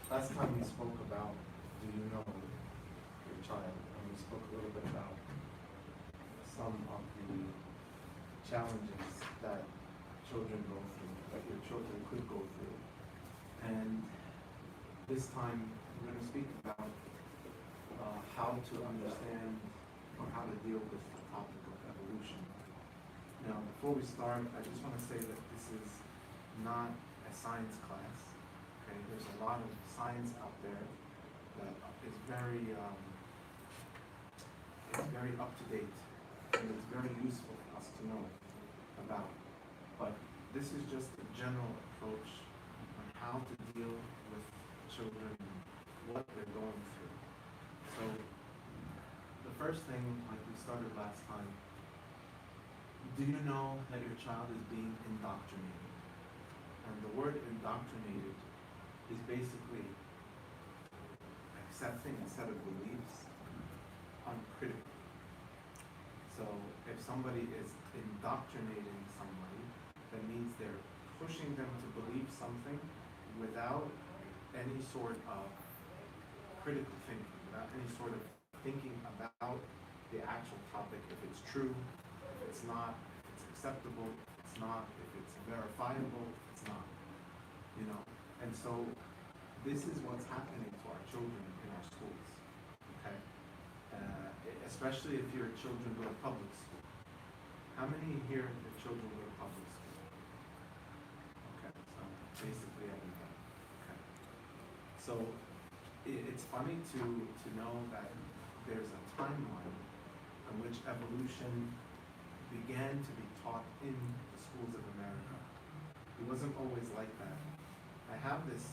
Last time we spoke about do you know your child, and we spoke a little bit about some of the challenges that children go through, that your children could go through. And this time we're going to speak about how to understand or how to deal with the topic of evolution. Now, before we start, I just want to say that this is not a science class. Okay, there's a lot of science out there that is very up to date, and it's very useful for us to know about. But this is just a general approach on how to deal with children and what they're going through. So the first thing, like we started last time, do you know that your child is being indoctrinated? And the word indoctrinated is basically accepting a set of beliefs uncritically. So if somebody is indoctrinating somebody, that means they're pushing them to believe something without any sort of critical thinking, without any sort of thinking about the actual topic, if it's true, if it's not, if it's acceptable, if it's not, if it's verifiable, if it's not, you know. And so this is what's happening to our children in our schools, okay? Especially if your children go to public school. How many here your children go to public school? Okay, so basically everybody. Okay. So it's funny to know that there's a timeline in which evolution began to be taught in the schools of America. It wasn't always like that. I have this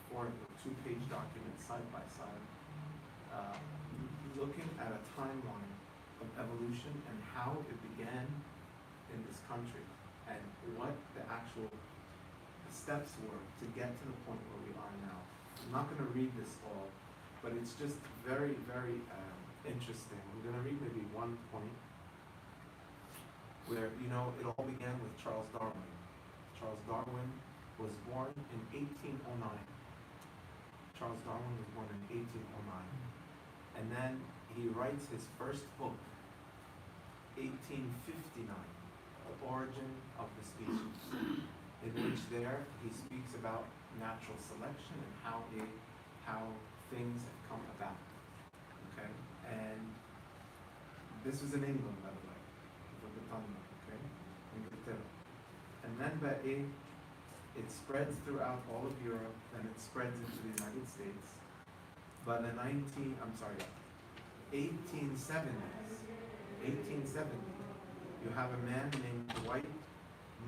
2-page document side by side looking at a timeline of evolution and how it began in this country and what the actual steps were to get to the point where we are now. I'm not going to read this all, but it's just very, very interesting. I'm going to read maybe one point where, you know, it all began with Charles Darwin. Charles Darwin was born in 1809. Charles Darwin was born in 1809. And then he writes his first book, 1859, The Origin of the Species, in which there he speaks about natural selection and how things have come about. Okay? And this was in England, by the way, okay? Inglaterra. And then it spreads throughout all of Europe, and it spreads into the United States. By the 1870, you have a man named Dwight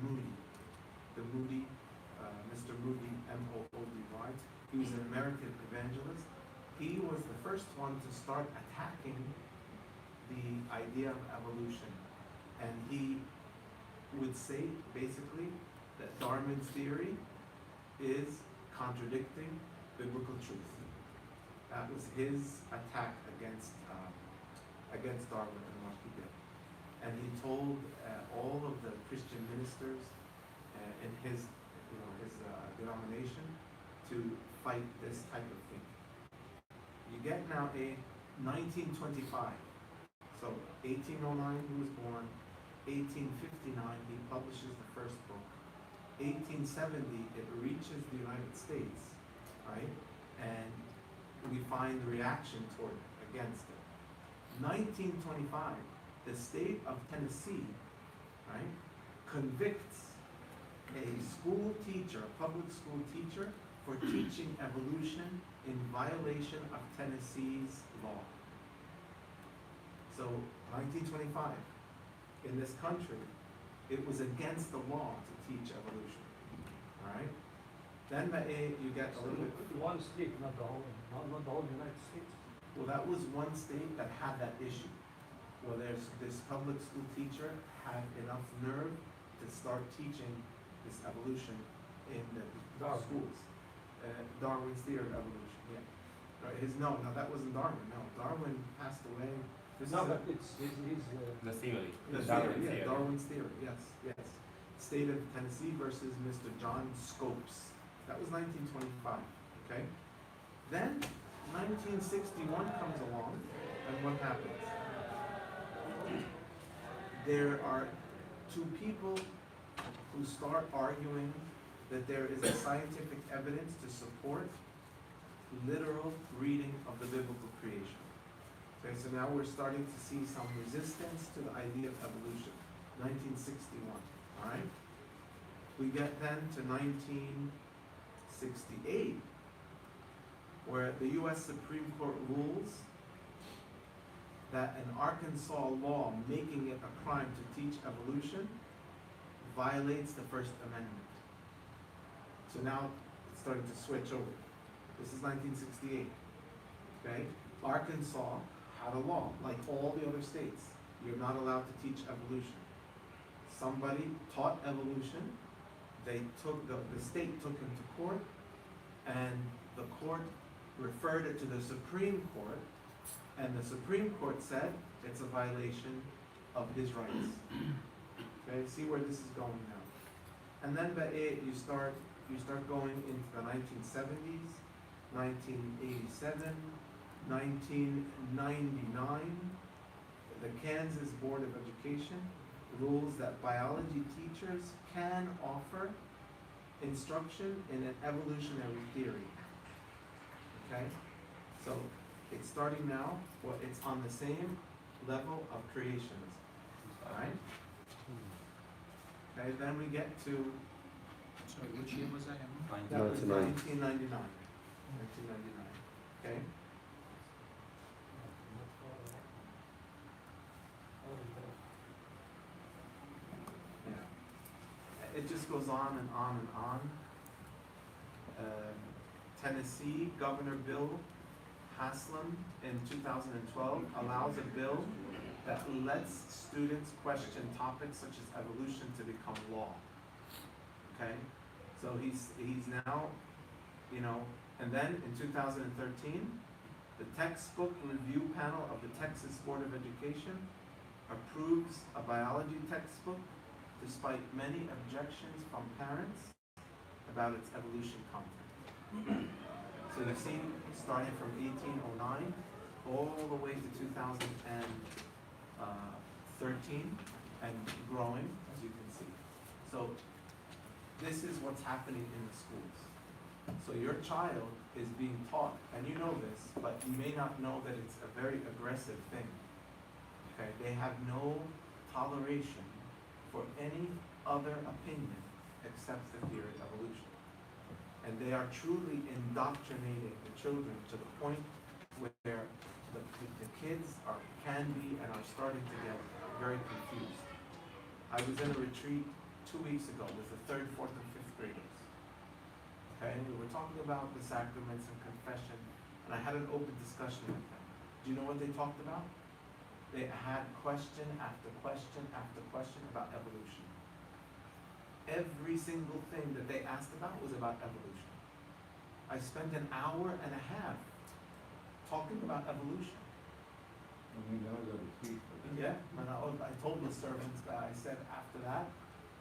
Moody. The Moody, Mr. Moody, M-O-O-D-Y. He was an American evangelist. He was the first one to start attacking the idea of evolution. And he would say, basically, that Darwin's theory is contradicting biblical truth. That was his attack against Darwin and what he did. And he told all of the Christian ministers in his denomination to fight this type of thing. You get now a 1925. So 1809 he was born. 1859 he publishes the first book. 1870 it reaches the United States, right? And we find the reaction toward it, against it. 1925, the state of Tennessee, right, convicts a school teacher, a public school teacher, for teaching evolution in violation of Tennessee's law. So, 1925, in this country, it was against the law to teach evolution. All right? Then you get a little bit. One state, not the whole United States. Well, that was one state that had that issue. Well, there's this public school teacher had enough nerve to start teaching this evolution in the schools. Darwin's theory of evolution. Yeah. Right. That wasn't Darwin. No, Darwin passed away. It's the theory. Yeah, Darwin's theory. Yes. State of Tennessee versus Mr. John Scopes. That was 1925. Okay? Then 1961 comes along, and what happens? There are two people who start arguing that there is a scientific evidence to support literal reading of the biblical creation. Okay, so now we're starting to see some resistance to the idea of evolution. 1961, all right? We get then to 1968, where the U.S. Supreme Court rules that an Arkansas law making it a crime to teach evolution violates the First Amendment. So now it's starting to switch over. This is 1968, okay? Arkansas had a law, like all the other states. You're not allowed to teach evolution. Somebody taught evolution, the state took him to court, and the court referred it to the Supreme Court, and the Supreme Court said it's a violation of his rights. Okay, see where this is going now. And then you start going into the 1970s, 1987, 1999. The Kansas Board of Education rules that biology teachers can offer instruction in an evolutionary theory. Okay? So it's starting now, well, it's on the same level of creationism. Alright? Okay, then we get to, Sorry, which year was that? that was 1999. 1999. Okay? Yeah. It just goes on and on and on. Tennessee Governor Bill Haslam in 2012 allows a bill that lets students question topics such as evolution to become law. Okay? So he's now, and then in 2013, the textbook review panel of the Texas Board of Education approves a biology textbook despite many objections from parents about its evolution content. So you've seen, starting from 1809 all the way to 2013 and growing, as you can see. So this is what's happening in the schools. So your child is being taught, and you know this, but you may not know that it's a very aggressive thing. Okay, they have no toleration for any other opinion except the theory of evolution. And they are truly indoctrinating the children to the point where the kids can be and are starting to get very confused. I was in a retreat 2 weeks ago with the 3rd, 4th, and 5th graders. Okay, and we were talking about the sacraments and confession, and I had an open discussion with them. Do you know what they talked about? They had question after question after question about evolution. Every single thing that they asked about was about evolution. I spent an hour and a half talking about evolution. Yeah, and I told the servants that I said after that,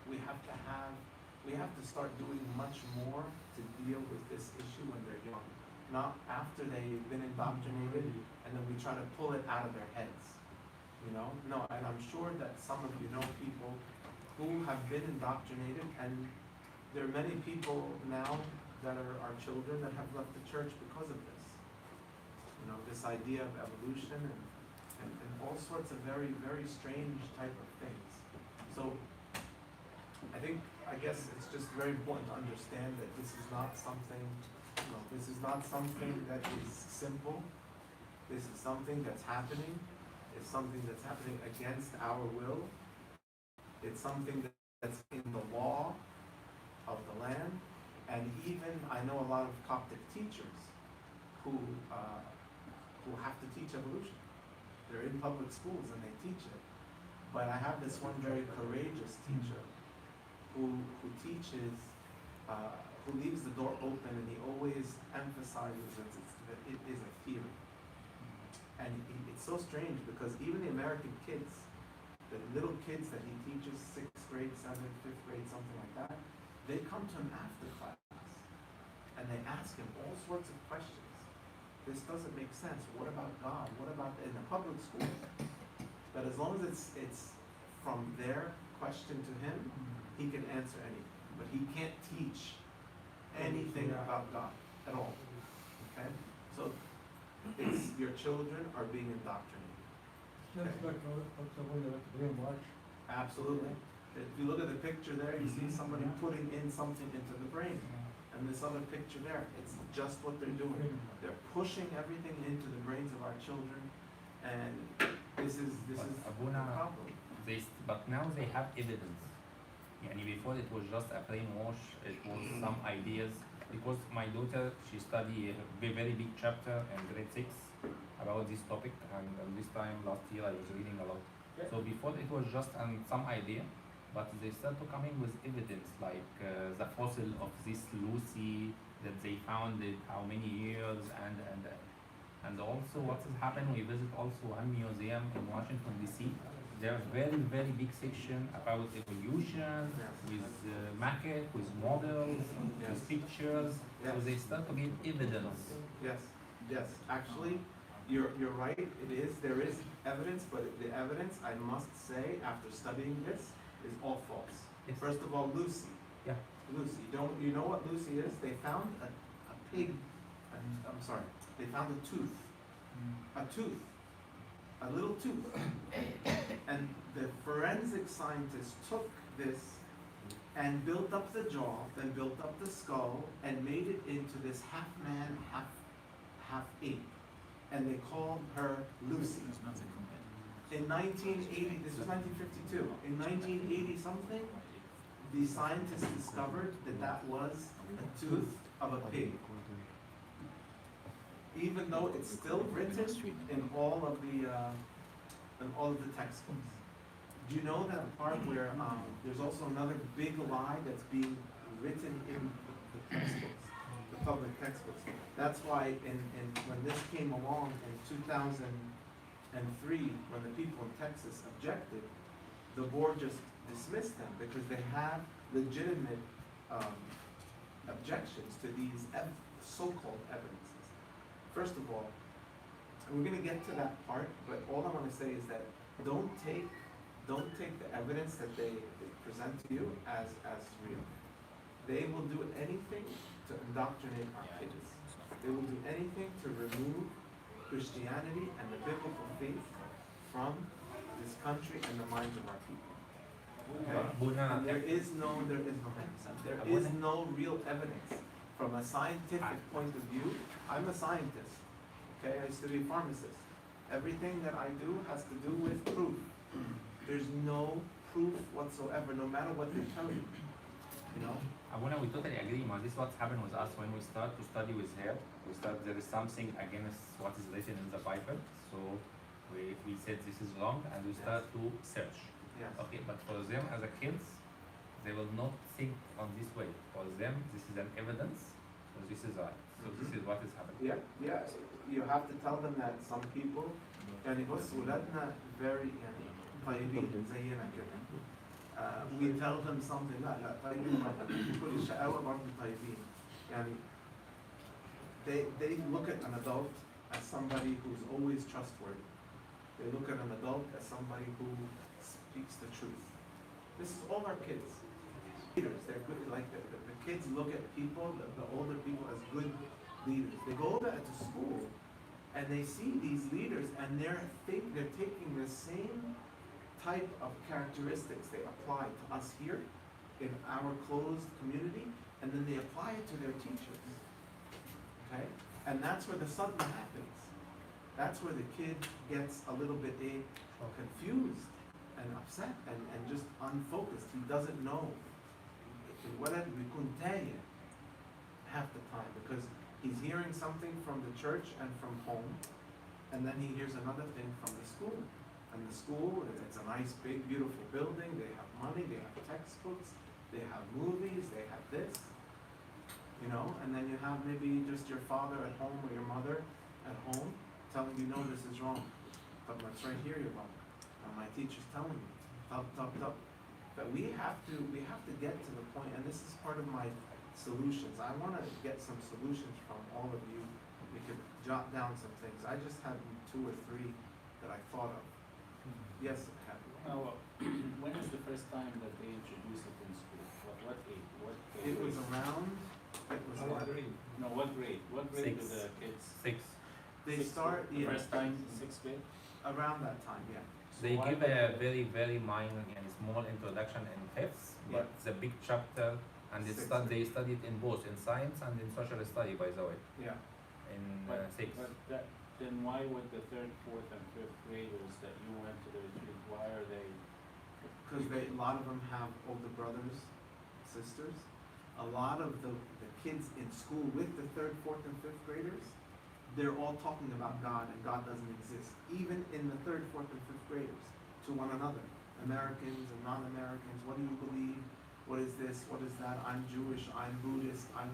we have to start doing much more to deal with this issue when they're young. Not after they've been indoctrinated and then we try to pull it out of their heads. No, and I'm sure that some of you know people who have been indoctrinated, and there are many people now that are our children that have left the church because of this. This idea of evolution and all sorts of very, very strange type of things. So I guess it's just very important to understand that this is not something, that is simple. This is something that's happening. It's something that's happening against our will. It's something that's in the law of the land. And even, I know a lot of Coptic teachers who have to teach evolution. They're in public schools and they teach it. But I have this one very courageous teacher who teaches, who leaves the door open, and he always emphasizes that it is a theory. And it's so strange because even the American kids, the little kids that he teaches, 6th grade, 7th, 5th grade, something like that, they come to him after class. and they ask him all sorts of questions. This doesn't make sense. What about God? What about in the public school? But as long as it's from their question to him, he can answer anything. But he can't teach anything about God at all. Okay? So it's your children are being indoctrinated. That's like the way like brainwash. Absolutely. If you look at the picture there, you see somebody putting in something into the brain. And this other picture there, it's just what they're doing. They're pushing everything into the brains of our children, and this is the problem. But now they have evidence. Yani before it was just a brainwash, it was some ideas. Because my daughter, she studied a very big chapter in grade 6 about this topic, and this time last year I was reading a lot. So before it was just some idea, but they started coming with evidence like the fossil of this Lucy that they found it how many years, and also what has happened. We visit also one museum in Washington DC. There's very big section about evolution with maquette, with models, with pictures. So they start to give evidence. Yes. Actually, you're right. There is evidence, but the evidence, I must say, after studying this, is all false. Yes. First of all, Lucy. Yeah. Lucy. You know what Lucy is? They found a pig. They found a tooth. A little tooth. And the forensic scientists took this and built up the jaw, then built up the skull, and made it into this half man, half ape. And they called her Lucy. In 1980, this was 1952, in 1980 something, the scientists discovered that was a tooth of a pig. Even though it's still written in all of the textbooks. Do you know that part where there's also another big lie that's being written in the textbooks, the public textbooks? That's why when this came along in 2003, when the people in Texas objected, the board just dismissed them because they have legitimate objections to these so-called evidences. First of all, and we're going to get to that part, but all I want to say is that don't take the evidence that they present to you as real. They will do anything to indoctrinate our kids. They will do anything to remove Christianity and the biblical faith from this country and the minds of our people. Okay? And there is no real evidence from a scientific point of view. I'm a scientist. Okay, I used to be a pharmacist. Everything that I do has to do with proof. There's no proof whatsoever, no matter what they tell you. You know? Abuna, we totally agree, man. This is what's happened with us when we start to study with her. There is something against what is written in the Bible. So we said this is wrong, and we start to search. Yes. Okay, but for them as a kids, they will not think on this way. For them, this is an evidence, so this is right. So this is what is happening. Yeah. You have to tell them that some people, يعني بص ولادنا very يعني طيبين زينا كده. We tell them something لا طيبين برضه بكل الشقاوة برضه طيبين. يعني they look at an adult as somebody who's always trustworthy. They look at an adult as somebody who speaks the truth. This is all our kids. Leaders, they're good, like the kids look at people, the older people, as good leaders. They go back to school and they see these leaders and they're taking the same type of characteristics they apply to us here in our closed community, and then they apply it to their teachers. Okay? And that's where the sadma happens. That's where the kid gets a little bit confused and upset and just unfocused. He doesn't know. Half the time, because he's hearing something from the church and from home, and then he hears another thing from the school. And the school, it's a nice, big, beautiful building. They have money, they have textbooks, they have movies, they have this. You know, and then you have maybe just your father at home or your mother at home telling you, no, this is wrong. But it's right here, you're wrong. And my teacher's telling me, top. But we have to get to the point, and this is part of my solutions. I want to get some solutions from all of you. We could jot down some things. I just had 2 or 3 that I thought of. Yes, Happy. Now, when is the first time that they introduced it in school? What age? What It was grade? around, it was I like, agree. No, what grade? What grade do Six. the kids? 6. they Sixth start, grade? The yeah, first time, 6th grade? around that time, yeah. So They why give would a the- very, very minor and small introduction in fifth, but Yeah. the big chapter, and Sixth. they study it in both, in science and in social study, by the way, Yeah. in But, 6. but that, then why would the 3rd, 4th, and 5th graders that you went to the retreat, why are they? Because a lot of them have older brothers, sisters. A lot of the kids in school with the 3rd, 4th, and 5th graders, they're all talking about God, and God doesn't exist. Even in the 3rd, 4th, and 5th graders, to one another. Americans and non-Americans, what do you believe? What is this? What is that? I'm Jewish, I'm Buddhist, I'm.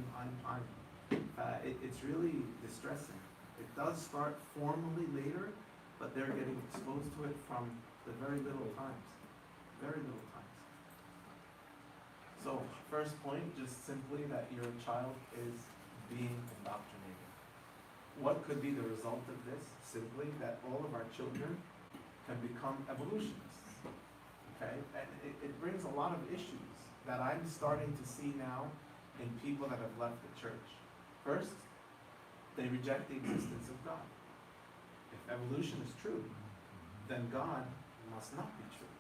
It's really distressing. It does start formally later, but they're getting exposed to it from the very little times. Very little times. So, first point, just simply that your child is being indoctrinated. What could be the result of this? Simply that all of our children can become evolutionists. Okay? And it brings a lot of issues that I'm starting to see now in people that have left the church. First, they reject the existence of God. If evolution is true, then God must not be true.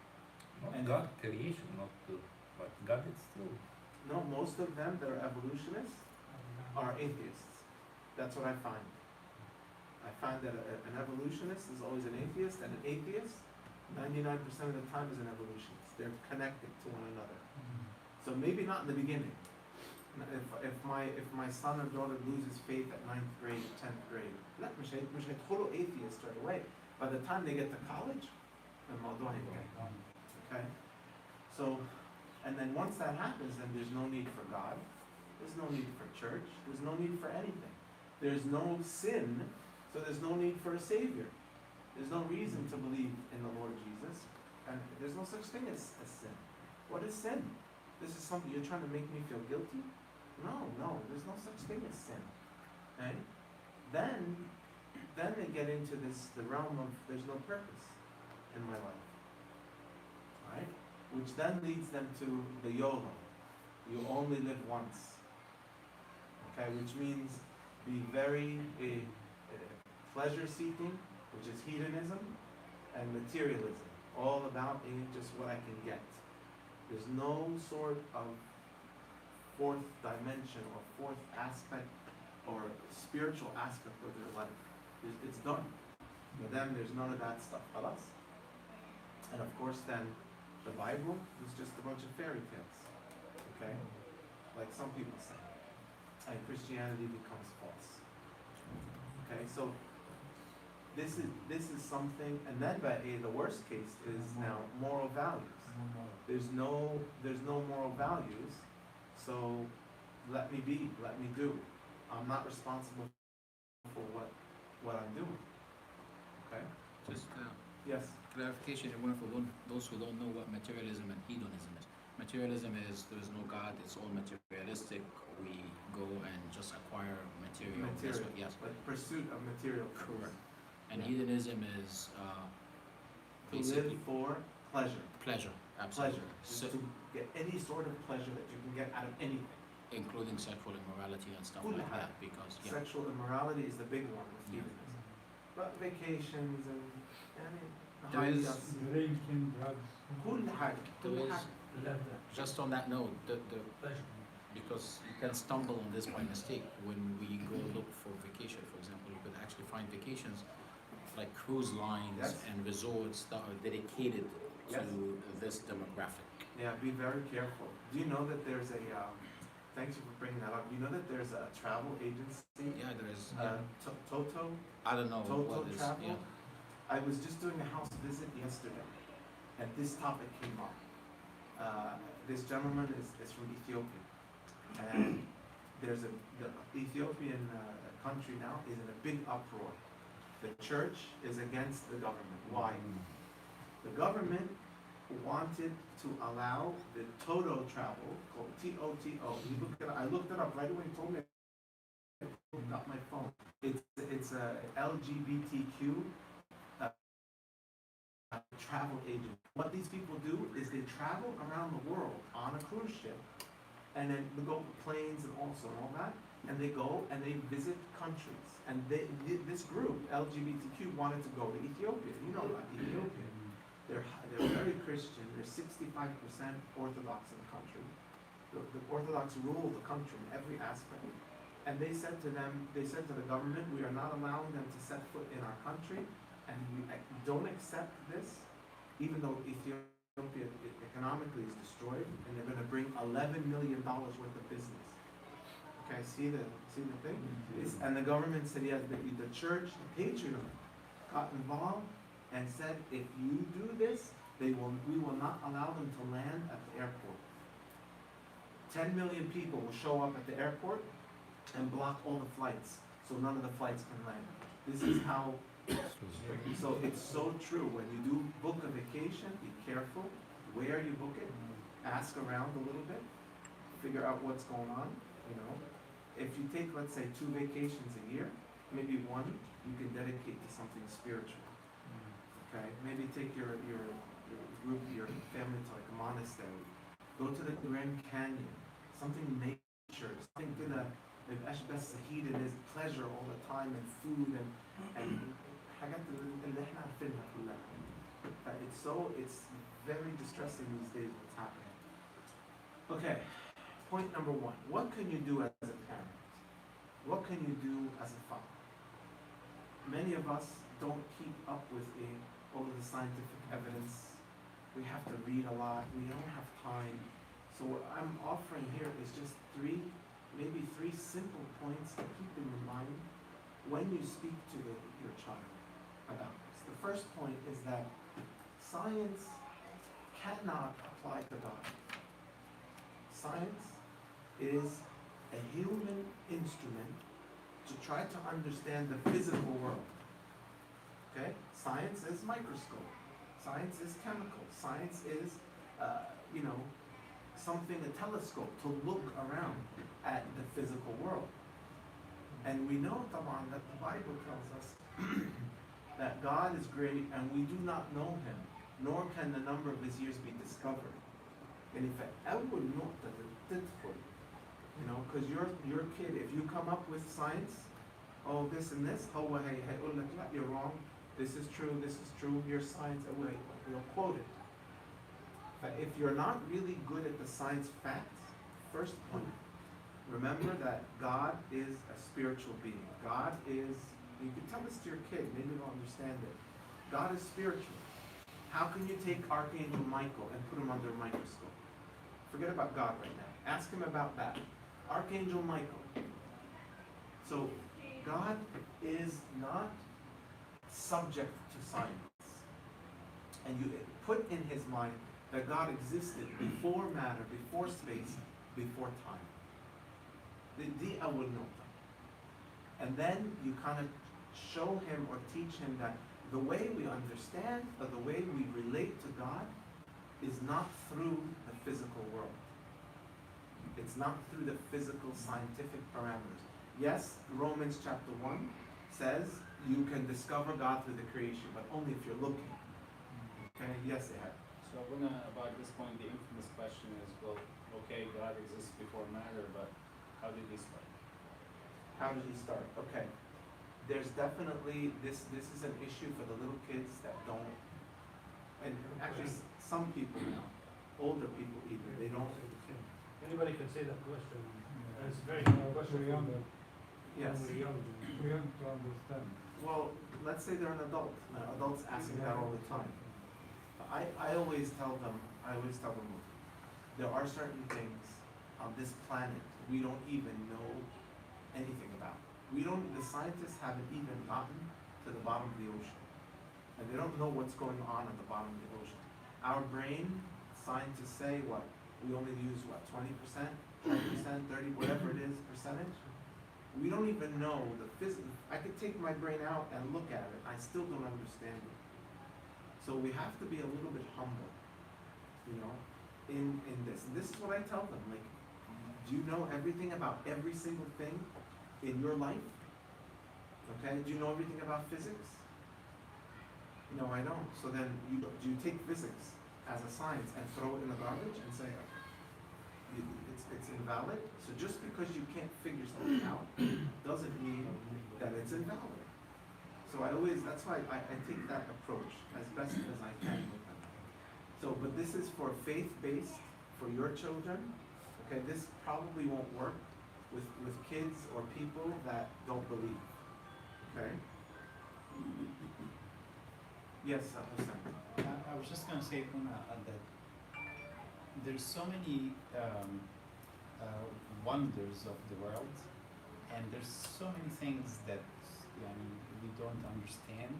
Not and- God creation, not to, but God is true. No, most of them that are evolutionists are atheists. That's what I find. I find that an evolutionist is always an atheist, and an atheist, 99% of the time, is an evolutionist. They're connected to one another. So maybe not in the beginning. If my son or daughter loses faith at 9th grade, 10th grade, لا مش هيدخلوا atheist right away. By the time they get to college, الموضوع هينتهي. Okay? So, and then once that happens, then there's no need for God. There's no need for church. There's no need for anything. There's no sin, so there's no need for a savior. There's no reason to believe in the Lord Jesus. And there's no such thing as sin. What is sin? This is something you're trying to make me feel guilty? No, there's no such thing as sin. Right? Then they get into the realm of there's no purpose in my life. Right? Which then leads them to the YOLO. You only live once. Okay, which means be very pleasure seeking, which is hedonism, and materialism. All about being just what I can get. There's no sort of 4th dimension or 4th aspect or spiritual aspect of their life. It's done. For them, there's none of that stuff. Halas. And of course, then the Bible is just a bunch of fairy tales. Okay? Like some people say. And Christianity becomes false. Okay, so this is something, and then the worst case is now moral values. There's no moral values, so let me be, let me do. I'm not responsible for what I'm doing. Okay? Just Yes. clarification, and one for those who don't know what materialism and hedonism is. Materialism is there's no God, it's all materialistic. We go and just acquire material. That's what, yes. Like pursuit of material. Correct. And Yeah. hedonism is To basically live for pleasure. pleasure. Absolutely. Pleasure. Just So, to get any sort of pleasure that you can get out of anything. including sexual immorality and stuff Kulla like hal. that, because yeah. Sexual immorality is the big one with Yeah. hedonism. But vacations and There is- Drinking, drugs. كل حاجة There كل is- حاجة. Just on that note, the Pleasure. because you can stumble on this by mistake. When we go look for vacation, for example, you could actually find vacations like cruise lines Yes. and resorts that are dedicated Yes. to this demographic. Yeah, be very careful. Do you know that there's a, thanks for bringing that up, you know that there's a travel agency, Yeah, there is. Toto? I don't know Toto what is. Travel? Yeah. I was just doing a house visit yesterday, and this topic came up. This gentleman is from Ethiopia, and the Ethiopian country now is in a big uproar. The church is against the government. Why? The government wanted to allow the Toto travel, called TOTO. I looked it up right away, told me, I looked up my phone. It's a LGBTQ travel agent. What these people do is they travel around the world on a cruise ship, and then they go planes and also all that, and they go and they visit countries. And this group, LGBTQ, wanted to go to Ethiopia. You know about Ethiopia. They're very Christian. They're 65% Orthodox in the country. The Orthodox rule the country in every aspect. And they said to the government, we are not allowing them to set foot in our country, and we don't accept this, even though Ethiopia economically is destroyed, and they're going to bring $11 million worth of business. Okay, see the thing? And the government said, yes, the church, the patriarch, got involved and said, if you do this, we will not allow them to land at the airport. 10 million people will show up at the airport and block all the flights, so none of the flights can land. This is how, so it's so true. When you do book a vacation, be careful where you book it, ask around a little bit, figure out what's going on, you know. If you take, let's say, 2 vacations a year, maybe one you can dedicate to something spiritual. Okay, maybe take your group, your family to like a monastery. Go to the Grand Canyon, something nature, something gonna ميبقاش بس heat and is pleasure all the time and food and حاجات اللي احنا عارفينها كلها. It's very distressing these days what's happening. Okay, point number 1. What can you do as a parent? What can you do as a father? Many of us don't keep up with all of the scientific evidence. We have to read a lot. We don't have time. So what I'm offering here is just maybe three simple points to keep in mind when you speak to your child about this. The first point is that science cannot apply to God. Science is a human instrument to try to understand the physical world. Okay? Science is microscope. Science is chemical. Science is, something, a telescope to look around at the physical world. And we know, Taban, that the Bible tells us that God is great and we do not know him, nor can the number of his years be discovered. And in fact, I would note that because your kid, if you come up with science, oh, this and this, you're wrong, this is true, your science, we'll quote it. But if you're not really good at the science facts, first point, remember that God is a spiritual being. God is, you can tell this to your kid, maybe they'll understand it. God is spiritual. How can you take Archangel Michael and put him under a microscope? Forget about God right now. Ask him about that. Archangel Michael. So God is not subject to science. And you put in his mind that God existed before matter, before space, before time. I will know that. And then you kind of show him or teach him that the way we understand or the way we relate to God is not through the physical world. It's not through the physical scientific parameters. Yes, Romans chapter 1 says you can discover God through the creation, but only if you're looking. Okay, yes, it has. So about this point, the infamous question is, well, okay, God exists before matter, but how did he start? How did he start? Okay. There's definitely, this is an issue for the little kids that don't, and actually some people now, older people even, they don't. Anybody can say that question. It's very hard question. We're young. Yes. We're young to understand. Well, let's say they're an adult. Adults asking that all the time. I always tell them, look, there are certain things on this planet we don't even know anything about. The scientists haven't even gotten to the bottom of the ocean. And they don't know what's going on at the bottom of the ocean. Our brain, scientists say, we only use 20%, 10%, 30%, whatever it is, percentage. We don't even know the physics. I could take my brain out and look at it. I still don't understand it. So we have to be a little bit humble you know, in this. And this is what I tell them, like, do you know everything about every single thing in your life? Okay, do you know everything about physics? No, I don't. So then, do you take physics as a science and throw it in the garbage and say, it's invalid? So just because you can't figure something out doesn't mean that it's invalid. So that's why I take that approach as best as I can with them. So, but this is for faith-based, for your children. Okay, this probably won't work with kids or people that don't believe. Okay? Yes, Hussein. I was just going to say, Una, that there's so many wonders of the world, and there's so many things that we don't understand,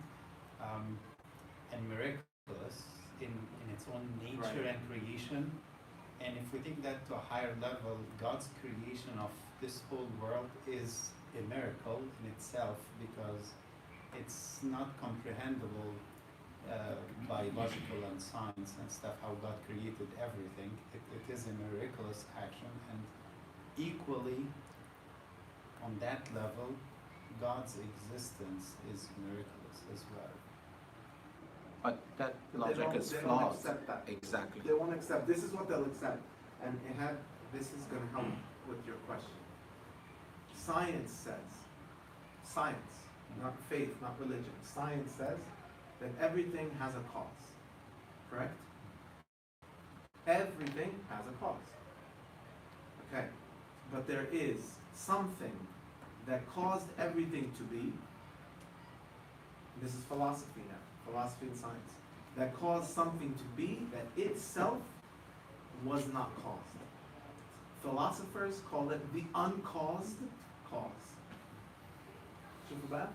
and miraculous in its own nature Right. and creation. And if we take that to a higher level, God's creation of this whole world is a miracle in itself, because it's not comprehensible by logical and science and stuff, how God created everything. It is a miraculous action, and equally on that level, God's existence is miraculous as well. But that They logic don't- is they don't flawed. accept that. Exactly. They won't accept. This is what they'll accept. And this is going to help with your question. Science says, not faith, not religion. Science says that everything has a cause. Correct? Everything has a cause. Okay. But there is something that caused everything to be. This is philosophy now. Philosophy and science. That caused something to be that itself was not caused. Philosophers call it the uncaused cause. شوفوا بقى?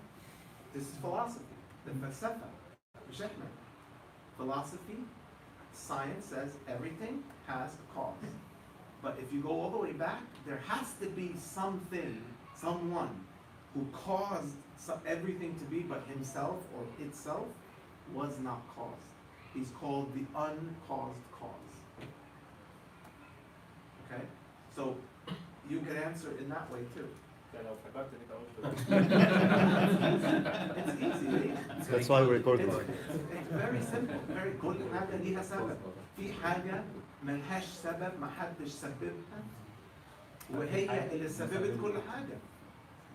This is philosophy. The falsafa. بشكل. Philosophy, science says everything has a cause. But if you go all the way back, there has to be something, someone who caused everything to be, but himself or itself was not caused. He's called the uncaused cause. Okay? So you can answer it in that way too. لو فكرت انك It's easy. Eh? That's why we're recording. It's very simple. Very كل حاجة ليها سبب. في حاجة ملهاش سبب محدش سببها وهي اللي سببت كل حاجة.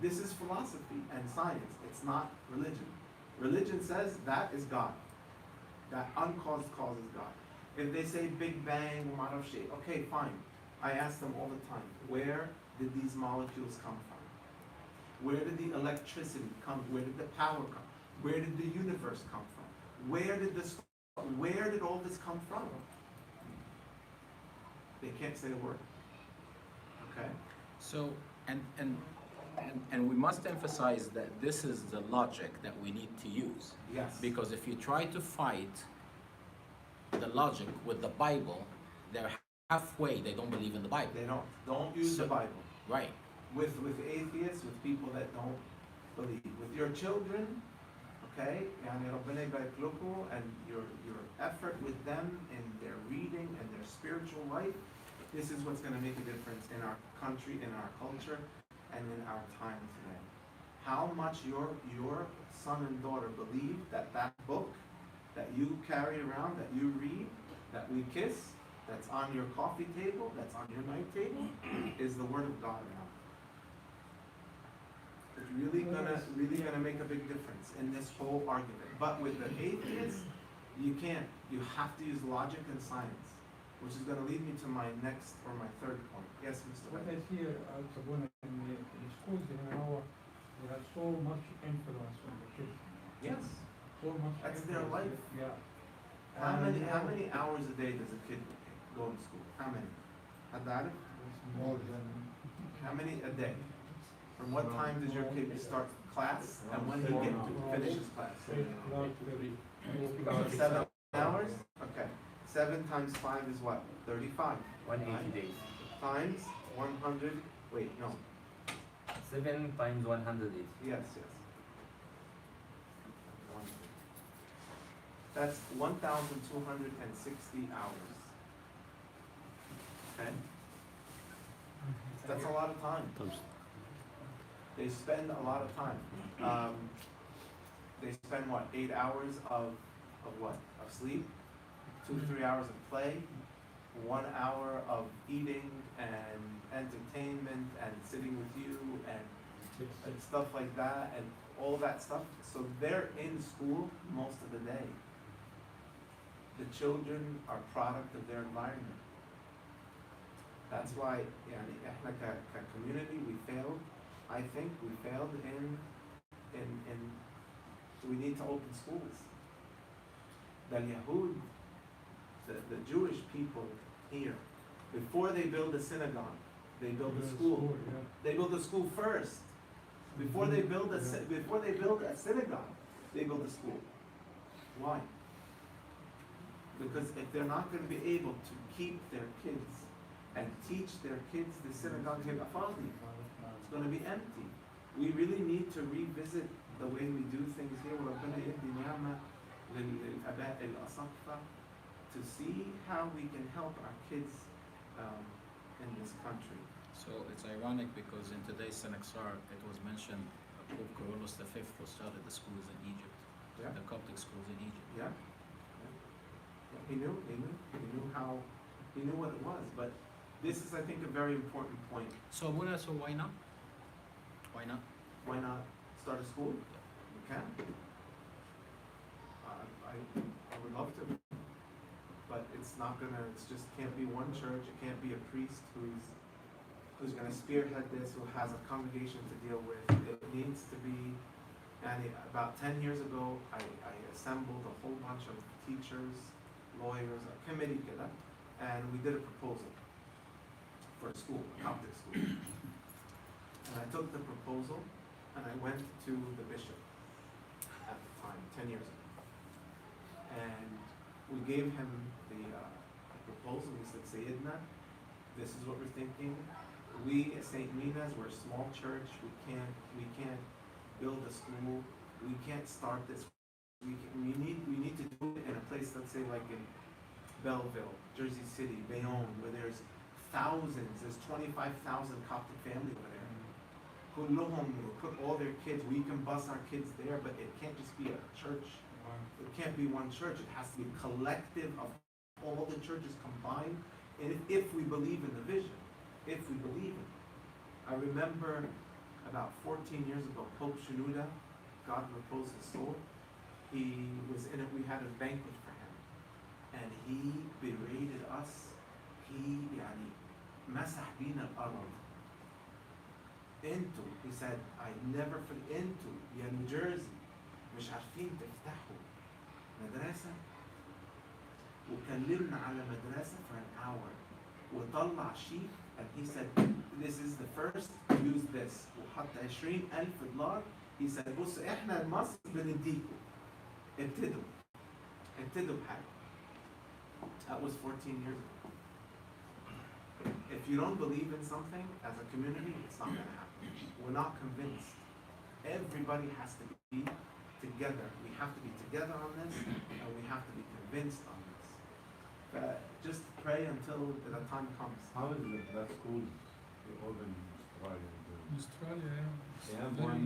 This is philosophy and science. It's not religion. Religion says that is God. That uncaused cause is God. If they say Big Bang, okay, fine. I ask them all the time, where did these molecules come from? Where did the electricity come? Where did the power come? Where did the universe come from? Where did all this come from? They can't say a word. Okay? So, and we must emphasize that this is the logic that we need to use. Yes. Because if you try to fight the logic with the Bible, they're halfway, they don't believe in the Bible. They don't use the Bible. Right. With atheists, with people that don't believe. With your children, okay, يعني ربنا يبارك لكم, and your effort with them in their reading and their spiritual life, this is what's going to make a difference in our country, in our culture, and in our time today. How much your son and daughter believe that book that you carry around, that you read, that we kiss, that's on your coffee table, that's on your night table, is the Word of God or not? It's really gonna make a big difference in this whole argument. But with the atheists, you can't. You have to use logic and science, which is gonna lead me to my next or my third point. Yes, Mr. What White. I see, Sabuna, in the schools in Iowa, they have so much influence on the kids. Yes. So much. That's their influence. life. Yeah. How And many hours a day does a kid go to school? How many? Haddad? It's more than. How many a day? From what time does your kid start class and when do you get to finish his class? 7 hours? Okay. 7 times 5 is what? 35. 180 days. Times 100. Wait, no. 7 times 180. Yes. That's 1,260 hours okay? That's a lot of time. They spend a lot of time. They spend what, 8 hours of what? Of sleep, 2-3 hours of play, 1 hour of eating and entertainment and sitting with you and stuff like that and all that stuff. So they're in school most of the day. The children are product of their environment. That's why, like a community, we failed. I think we failed in we need to open schools. The Yahud, the Jewish people here, before they build a synagogue, they build a school. They build a school first. Before they build a synagogue, they build a school. Why? Because if they're not going to be able to keep their kids and teach their kids the synagogue, it's going to be empty. We really need to revisit the way we do things here. To see how we can help our kids in this country. So it's ironic because in today's Synaxar it was mentioned Pope Carolus V who started the schools in Egypt, Yeah. the Coptic schools in Egypt. Yeah. He knew what it was. But this is, I think, a very important point. So Muna, so why not? Why not? Why not start a school? You can. I would love to. But it's just can't be one church. It can't be a priest who's going to spearhead this, who has a congregation to deal with. It needs to be, and about 10 years ago, I assembled a whole bunch of teachers, lawyers, a committee, and we did a proposal for a school, a Coptic school. And I took the proposal and I went to the bishop at the time, 10 years ago. And we gave him the proposal. We said, Sayyidina, this is what we're thinking. We at St. Mina's, we're a small church. We can't build a school. We can't start this. We need to do it in a place, let's say like in Belleville, Jersey City, Bayonne, where there's thousands. There's 25,000 Coptic families over there. Put all their kids. We can bus our kids there, but it can't just be a church. It can't be one church. It has to be a collective of all the churches combined. And if we believe in the vision, if we believe in it. I remember about 14 years ago, Pope Shenouda, God reposed his soul. He was in it. We had a banquet for him, and he berated us. He مسح بينا الأرض. انتوا, he said, I never forget, انتوا يا New Jersey مش عارفين تفتحوا مدرسة. وكلمنا على مدرسة for an hour وطلع sheet, and he said, this is the first, use this. وحط $20,000. He said, بص احنا مصر بنديكوا. ابتدوا بحاجة. That was 14 years ago. If you don't believe in something as a community, it's not going to happen. We're not convinced. Everybody has to be together. We have to be together on this, and we have to be convinced on this. Just pray until the time comes. How is that school open in Australia? Australia, They have one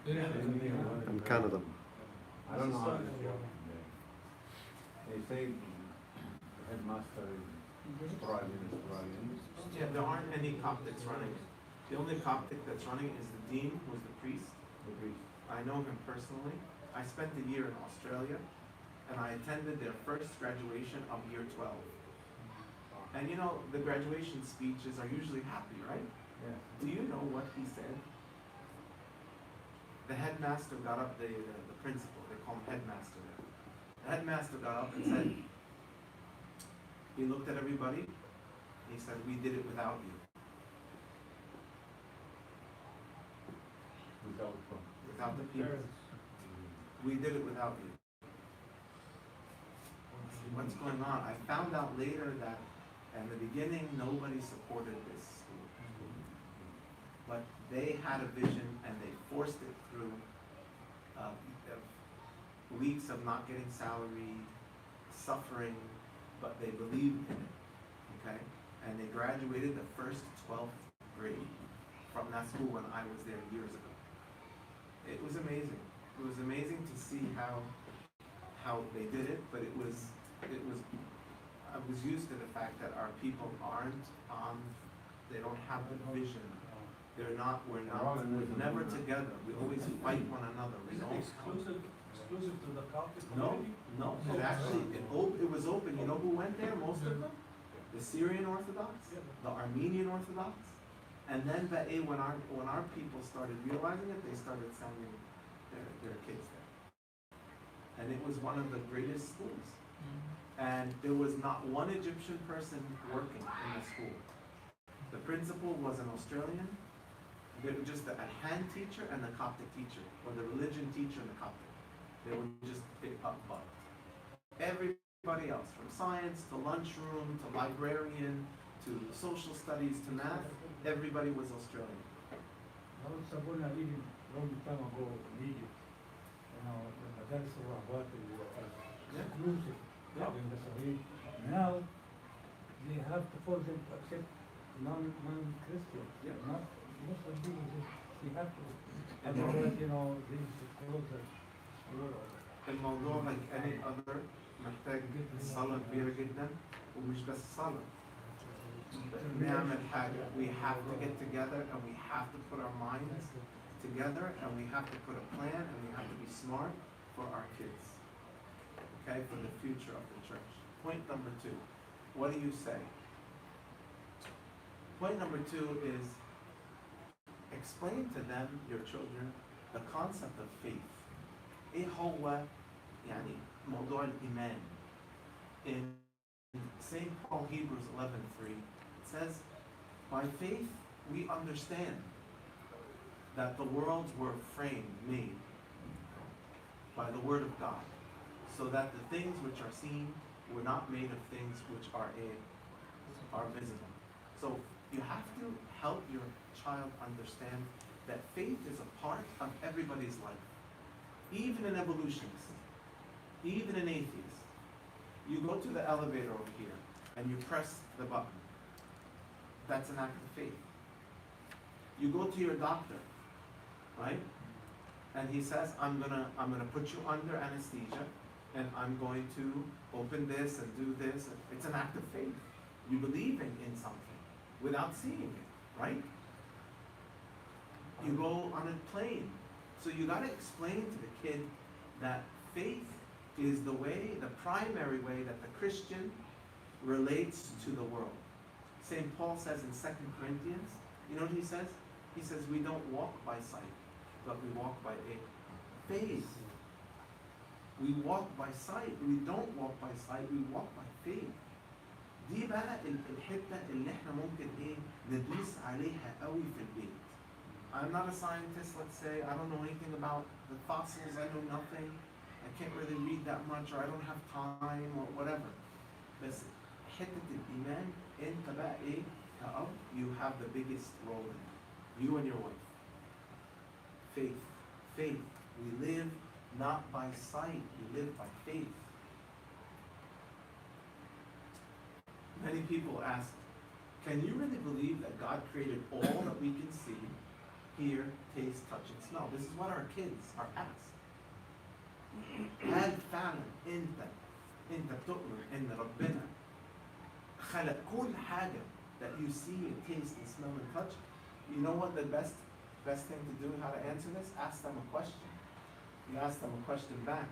very in Canada. I don't know how it's working there. They say the headmaster is Australian. Yeah, there aren't any Coptics running it. The only Coptic that's running it is the dean, who is the priest. The priest. I know him personally. I spent a year in Australia, and I attended their first graduation of year 12. And you know, the graduation speeches are usually happy, right? Yeah. Do you know what he said? The headmaster got up, the principal, they call him headmaster there. The headmaster got up and said, he looked at everybody, he said, we did it without you. Without the people. We did it without you. What's going on? I found out later that in the beginning nobody supported this school. But they had a vision and they forced it through weeks of not getting salary, suffering, but they believed in it. Okay? and they graduated the first 12th grade from that school when I was there years ago. It was amazing. It was amazing to see how they did it, but it was I was used to the fact that our people aren't on, they don't have the vision. We're never together. We always fight one another. We Is it don't. exclusive to the Coptic No, community? no, it actually, it was open. You know who went there, most of them? The Syrian Orthodox, the Armenian Orthodox. And then when our people started realizing it, they started sending their kids there. And it was one of the greatest schools. And there was not one Egyptian person working in the school. The principal was an Australian. They were just a hand teacher and a Coptic teacher, or the religion teacher and the Coptic. They were just up above. Everybody else, from science to lunchroom to librarian to social studies to math, everybody was Australian. I was born a long time ago in Egypt. You know, the Madaris al-Rahbat Yeah. exclusive in the Sahih. Now, they have to force them to accept non-Christians. Yeah. Not Muslim people, they have to. Otherwise, you know, this is closer. الموضوع like any other محتاج صلاة كبيرة جدا ومش بس صلاة. نعمل حاجة. We have to get together and we have to put our minds together and we have to put a plan and we have to be smart for our kids. Okay, for the future of the church. Point number 2. What do you say? Point number 2 is explain to them, your children, the concept of faith. ايه هو يعني موضوع الإيمان. In St. Paul Hebrews 11:3 it says, by faith we understand that the worlds were made by the word of God, so that the things which are seen were not made of things which are visible. So you have to help your child understand that faith is a part of everybody's life. Even an evolutionist, even an atheist. You go to the elevator over here and you press the button. That's an act of faith. You go to your doctor, right? And he says, I'm gonna put you under anesthesia and I'm going to open this and do this. It's an act of faith. You believe in something without seeing it, right? You go on a plane. So you gotta explain to the kid that faith is the primary way that the Christian relates to the world. St. Paul says in 2 Corinthians, you know what he says? He says we don't walk by sight, but we walk by faith. We walk by sight. We don't walk by sight, we walk by faith. دي بقى الحتة اللي احنا ممكن ندوس عليها قوي في البيت. I'm not a scientist, let's say. I don't know anything about the fossils. I know nothing. I can't really read that much, or I don't have time, or whatever. But حتة الإيمان أنت بقى كأب, you have the biggest role in it. You and your wife. Faith. Faith. We live not by sight. We live by faith. Many people ask, can you really believe that God created all that we can see, hear, taste, touch, and smell? This is what our kids are asked. هل فعلا انت بتؤمن ان ربنا خلق كل حاجة that you see and taste and smell and touch? You know what the best thing to do, how to answer this? Ask them a question. You ask them a question back.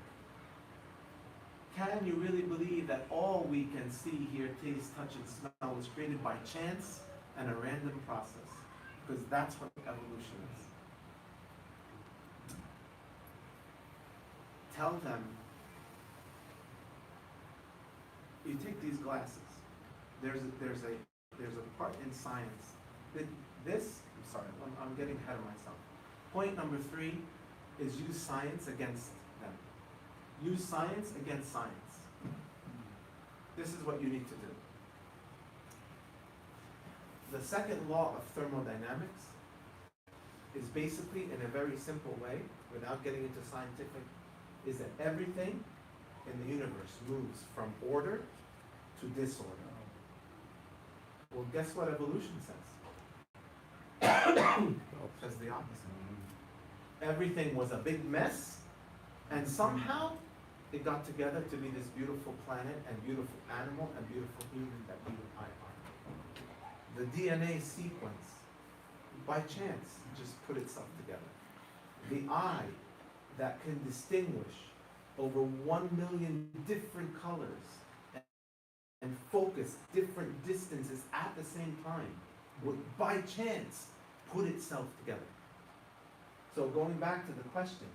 Can you really believe that all we can see, hear, taste, touch, and smell was created by chance and a random process? Because that's what evolution is. Tell them, you take these glasses. There's a part in science that I'm getting ahead of myself. Point number 3 is use science against them. Use science against science. This is what you need to do. The second law of thermodynamics is basically, in a very simple way, without getting into scientific, is that everything in the universe moves from order to disorder. Well, guess what evolution says? Says the opposite. Everything was a big mess, and somehow it got together to be this beautiful planet and beautiful animal and beautiful human that we and I are. The DNA sequence, by chance, just put itself together. The eye that can distinguish over 1 million different colors and focus different distances at the same time would, by chance, put itself together. So going back to the question,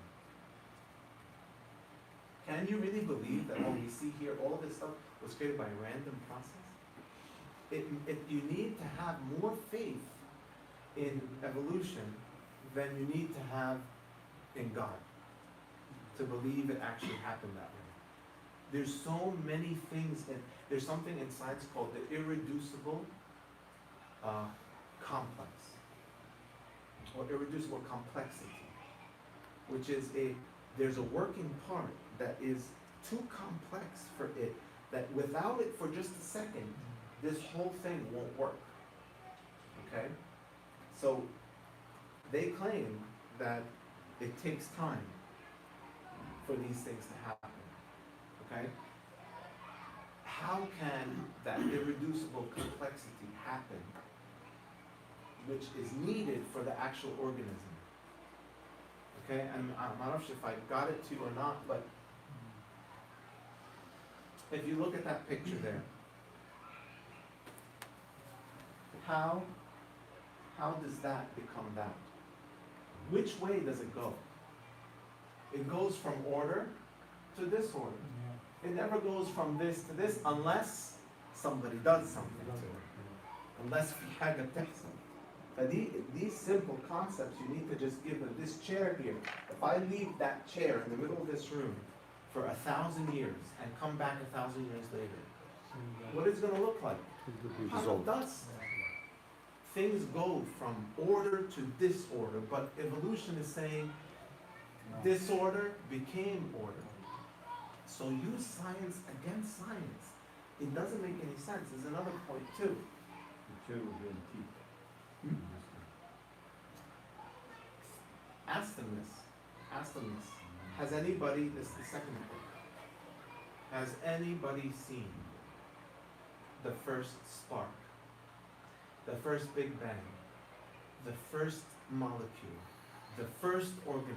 can you really believe that what we see here, all this stuff was created by a random process? You need to have more faith in evolution than you need to have in God to believe it actually happened that way. There's so many things, there's something in science called the irreducible complex, or irreducible complexity, which is there's a working part that is too complex for it, that without it for just a second, this whole thing won't work. Okay? So they claim that it takes time for these things to happen. Okay? How can that irreducible complexity happen, which is needed for the actual organism? Okay, and I'm not sure if I got it to you or not, but if you look at that picture there, how does that become that? Which way does it go? It goes from order to disorder. It never goes from this to this unless somebody does something to it. Unless we had a text. But these simple concepts, you need to just give them. This chair here, if I leave that chair in the middle of this room for 1,000 years and come back 1,000 years later, what is it going to look like? Pile of dust. Things go from order to disorder, but evolution is saying disorder became order. So use science against science. It doesn't make any sense. There's another point too. Ask them this. Has anybody, this is the second point, has anybody seen the first spark, the first Big Bang, the first molecule, the first organism?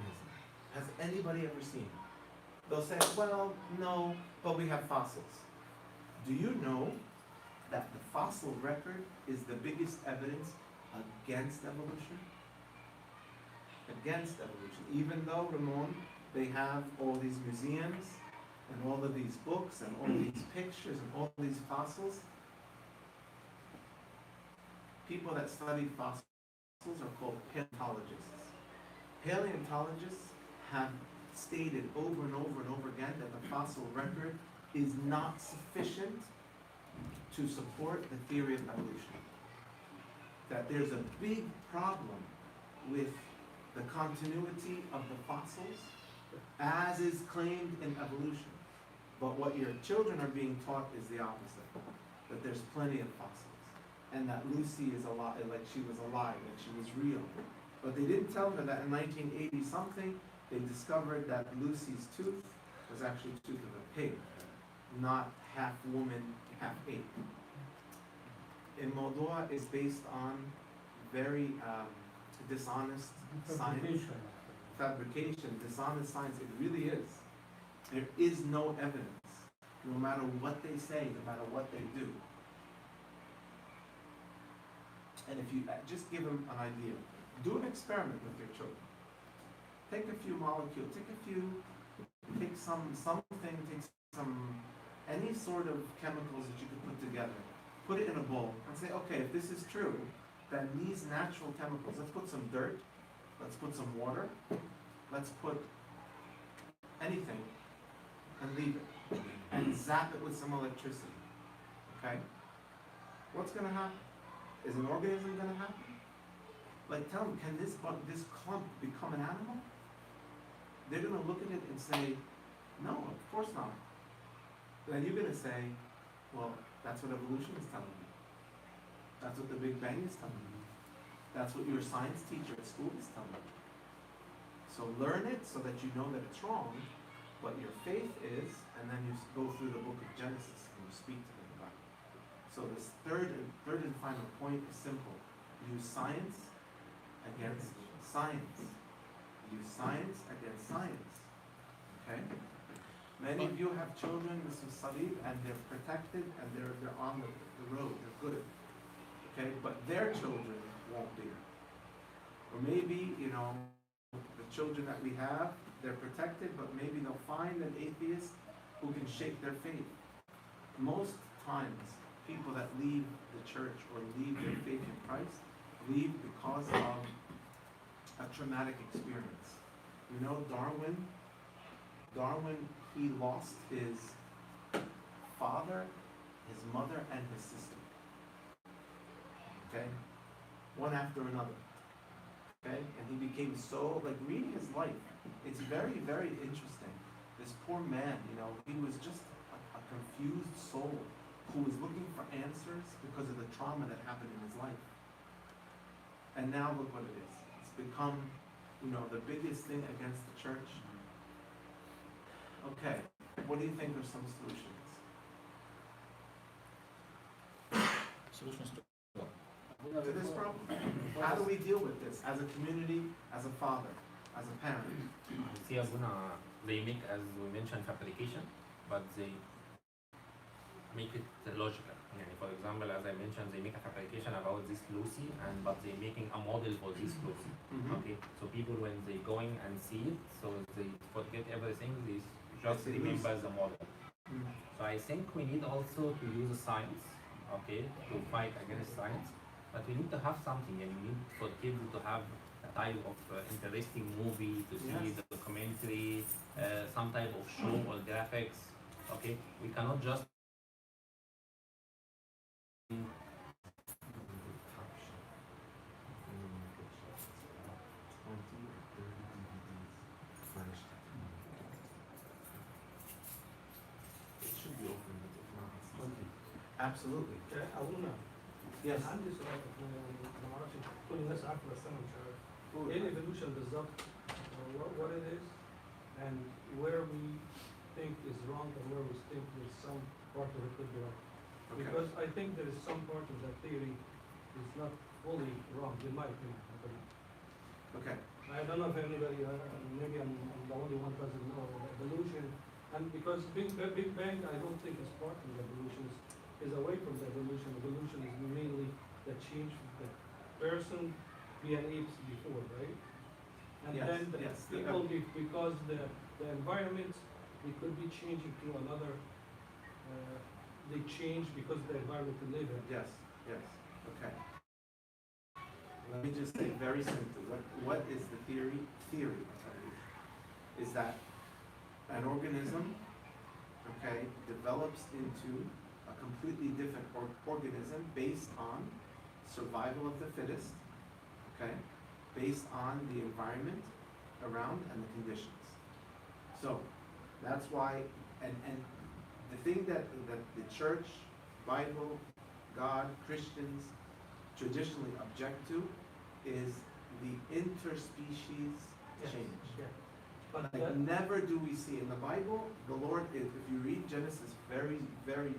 Has anybody ever seen it? They'll say, well, no, but we have fossils. Do you know that the fossil record is the biggest evidence against evolution? Against evolution. Even though, Ramon, they have all these museums and all of these books and all these pictures and all these fossils, people that study fossils are called paleontologists. Paleontologists have stated over and over and over again that the fossil record is not sufficient to support the theory of evolution. That there's a big problem with the continuity of the fossils as is claimed in evolution. But what your children are being taught is the opposite. That there's plenty of fossils. And that Lucy is alive, like she was alive, that she was real. But they didn't tell her that in 1980 something, they discovered that Lucy's tooth was actually the tooth of a pig, not half woman, half ape. In Moldova is based on very dishonest science, fabrication, dishonest science. It really is. There is no evidence, no matter what they say, no matter what they do. And if you just give them an idea, do an experiment with your children. Take a few molecules, take some, any sort of chemicals that you could put together, put it in a bowl, and say, okay, if this is true, then these natural chemicals, let's put some dirt, let's put some water, let's put anything, and leave it, and zap it with some electricity, okay? What's gonna happen? Is an organism gonna happen? Like, tell them, can this clump become an animal? They're gonna look at it and say, no, of course not. Then you're gonna say, well, that's what evolution is telling me. That's what the Big Bang is telling you. That's what your science teacher at school is telling you. So learn it so that you know that it's wrong, but your faith is, and then you go through the book of Genesis and you speak to them about it. So this third and final point is simple. Use science against science. Use science against science. Okay? Many of you have children, Mr. Salib, and they're protected and they're on the road, they're good. Okay? But their children won't be. Or maybe, the children that we have, they're protected, but maybe they'll find an atheist who can shake their faith. Most times, people that leave the church or leave their faith in Christ leave because of a traumatic experience. Darwin, he lost his father, his mother, and his sister. Okay? One after another. Okay? And he became so, read his life. It's very, very interesting. This poor man, he was just a confused soul who was looking for answers because of the trauma that happened in his life. And now look what it is. It's become, the biggest thing against the church. Okay, what do you think are some solutions? Solutions to To this problem? How do we deal with this as a community, as a father, as a parent? See, they make, as we mentioned, fabrication, but they make it logical. For example, as I mentioned, they make a fabrication about this Lucy, but they're making a model for this Lucy. Okay, so people when they going and see it, so they forget everything. They just remember the model. So I think we need also to use science, okay, to fight against science. But we need to have something, and we need for kids to have a type of interesting movie to see, the documentary, some type of show or graphics. Okay, we cannot just It should be open, but if not, it's not. Absolutely. أظن Yes. عندي سؤال أنا ما أعرفش كل الناس عارفة بس أنا مش عارف إيه الإيفولوشن بالظبط what it is and where we think is wrong and where we think there's some part of it could be wrong. Okay. Because I think there is some part of that theory is not fully wrong, in my opinion. Okay. I don't know if anybody, maybe I'm the only one who doesn't know evolution. And because Big Bang, I don't think is part of the evolution, is away from the evolution. Evolution is mainly the change of the person being apes before, right? And Yes, then the yes. people, because the environment, they could be changing to another, they change because the environment they live in. Yes, yes, okay. Let me just say very simply, what is the theory? Theory of evolution is that an organism, okay, develops into a completely different organism based on survival of the fittest, okay, based on the environment around and the conditions. So that's why, and the thing that the church, Bible, God, Christians traditionally object to is the interspecies change. Yeah. But Like, never do we see in the Bible, the Lord, if you read Genesis very, very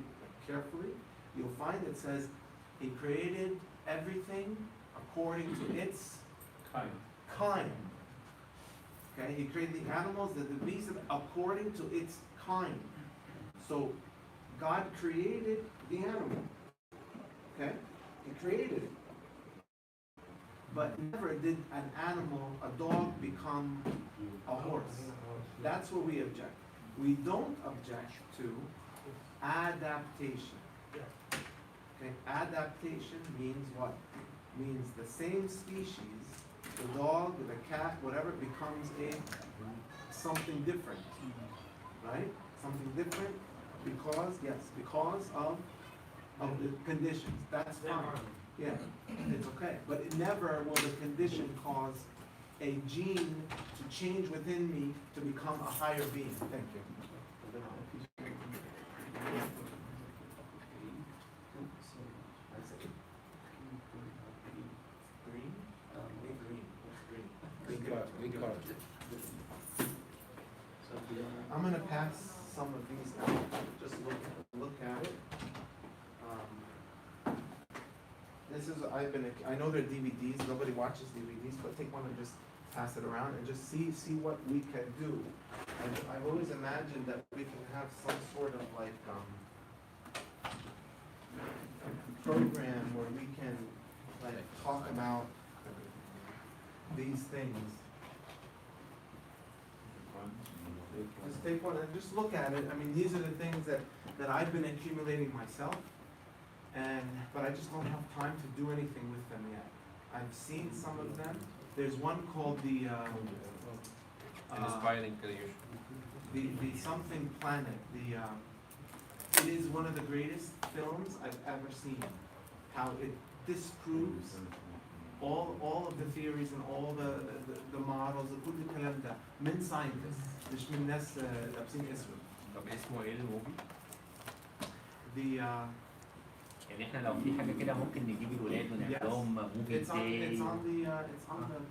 carefully, you'll find it says He created everything according to its kind. Okay, He created the animals, the beasts, according to its kind. So God created the animal. Okay, He created it. But never did an animal, a dog, become a horse. That's what we object. We don't object to adaptation. Okay, adaptation means what? Means the same species, the dog, the cat, whatever, becomes something different. Right? Something different because of the conditions. That's fine. Yeah, it's okay. But it never will the condition cause a gene to change within me to become a higher being. Thank you. pretty good. part of it. I'm gonna pass some of these out, just look at it. This is, I know they're DVDs, nobody watches DVDs, but take one and just pass it around and just see what we can do. And I've always imagined that we can have some sort of like, program where we can like talk about these things. Just take one and just look at it. I mean, these are the things that I've been accumulating myself, but I just don't have time to do anything with them yet. I've seen some of them. There's one called the Inspiring creation. the something planet. It is one of the greatest films I've ever seen. How it disproves all of the theories and all the models. كل الكلام ده من scientists مش من ناس لابسين اسود. طب اسمه ايه الموفي؟ The يعني احنا لو في حاجة كده ممكن نجيب الولاد ونعمل لهم موفي it's on داي.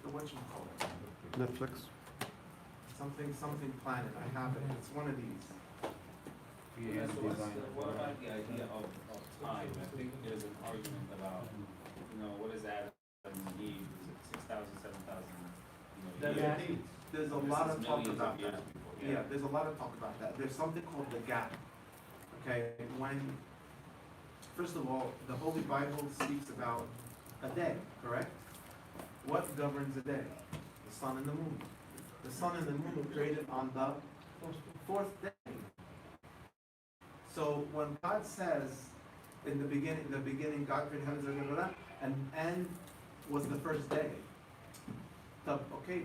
the whatchamacallit. Netflix. Something planet. I have it. It's one of these. Yeah, so what about the idea of time? I think there's an argument about, what is Adam need? Is it 6,000, 7,000? There's a lot of talk about that. Yeah, there's a lot of talk about that. There's something called the gap. Okay, first of all, the Holy Bible speaks about a day, correct? What governs a day? The sun and the moon. The sun and the moon were created on the fourth day. So when God says, in the beginning, God created heavens and was the first day. Okay,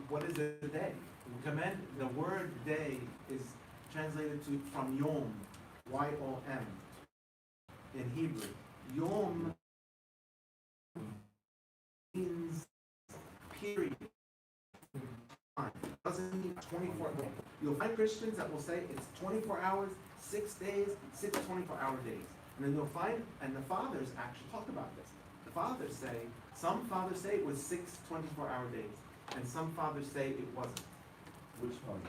what is a day? The word day is translated from Yom, Y-O-M, in Hebrew. Yom means period. It doesn't mean 24 hours. You'll find Christians that will say it's 24 hours, 6 days, 6 24-hour days. And then you'll find, and the fathers actually talk about this. The fathers say, some fathers say it was 6 24-hour days, and some fathers say it wasn't. Which one?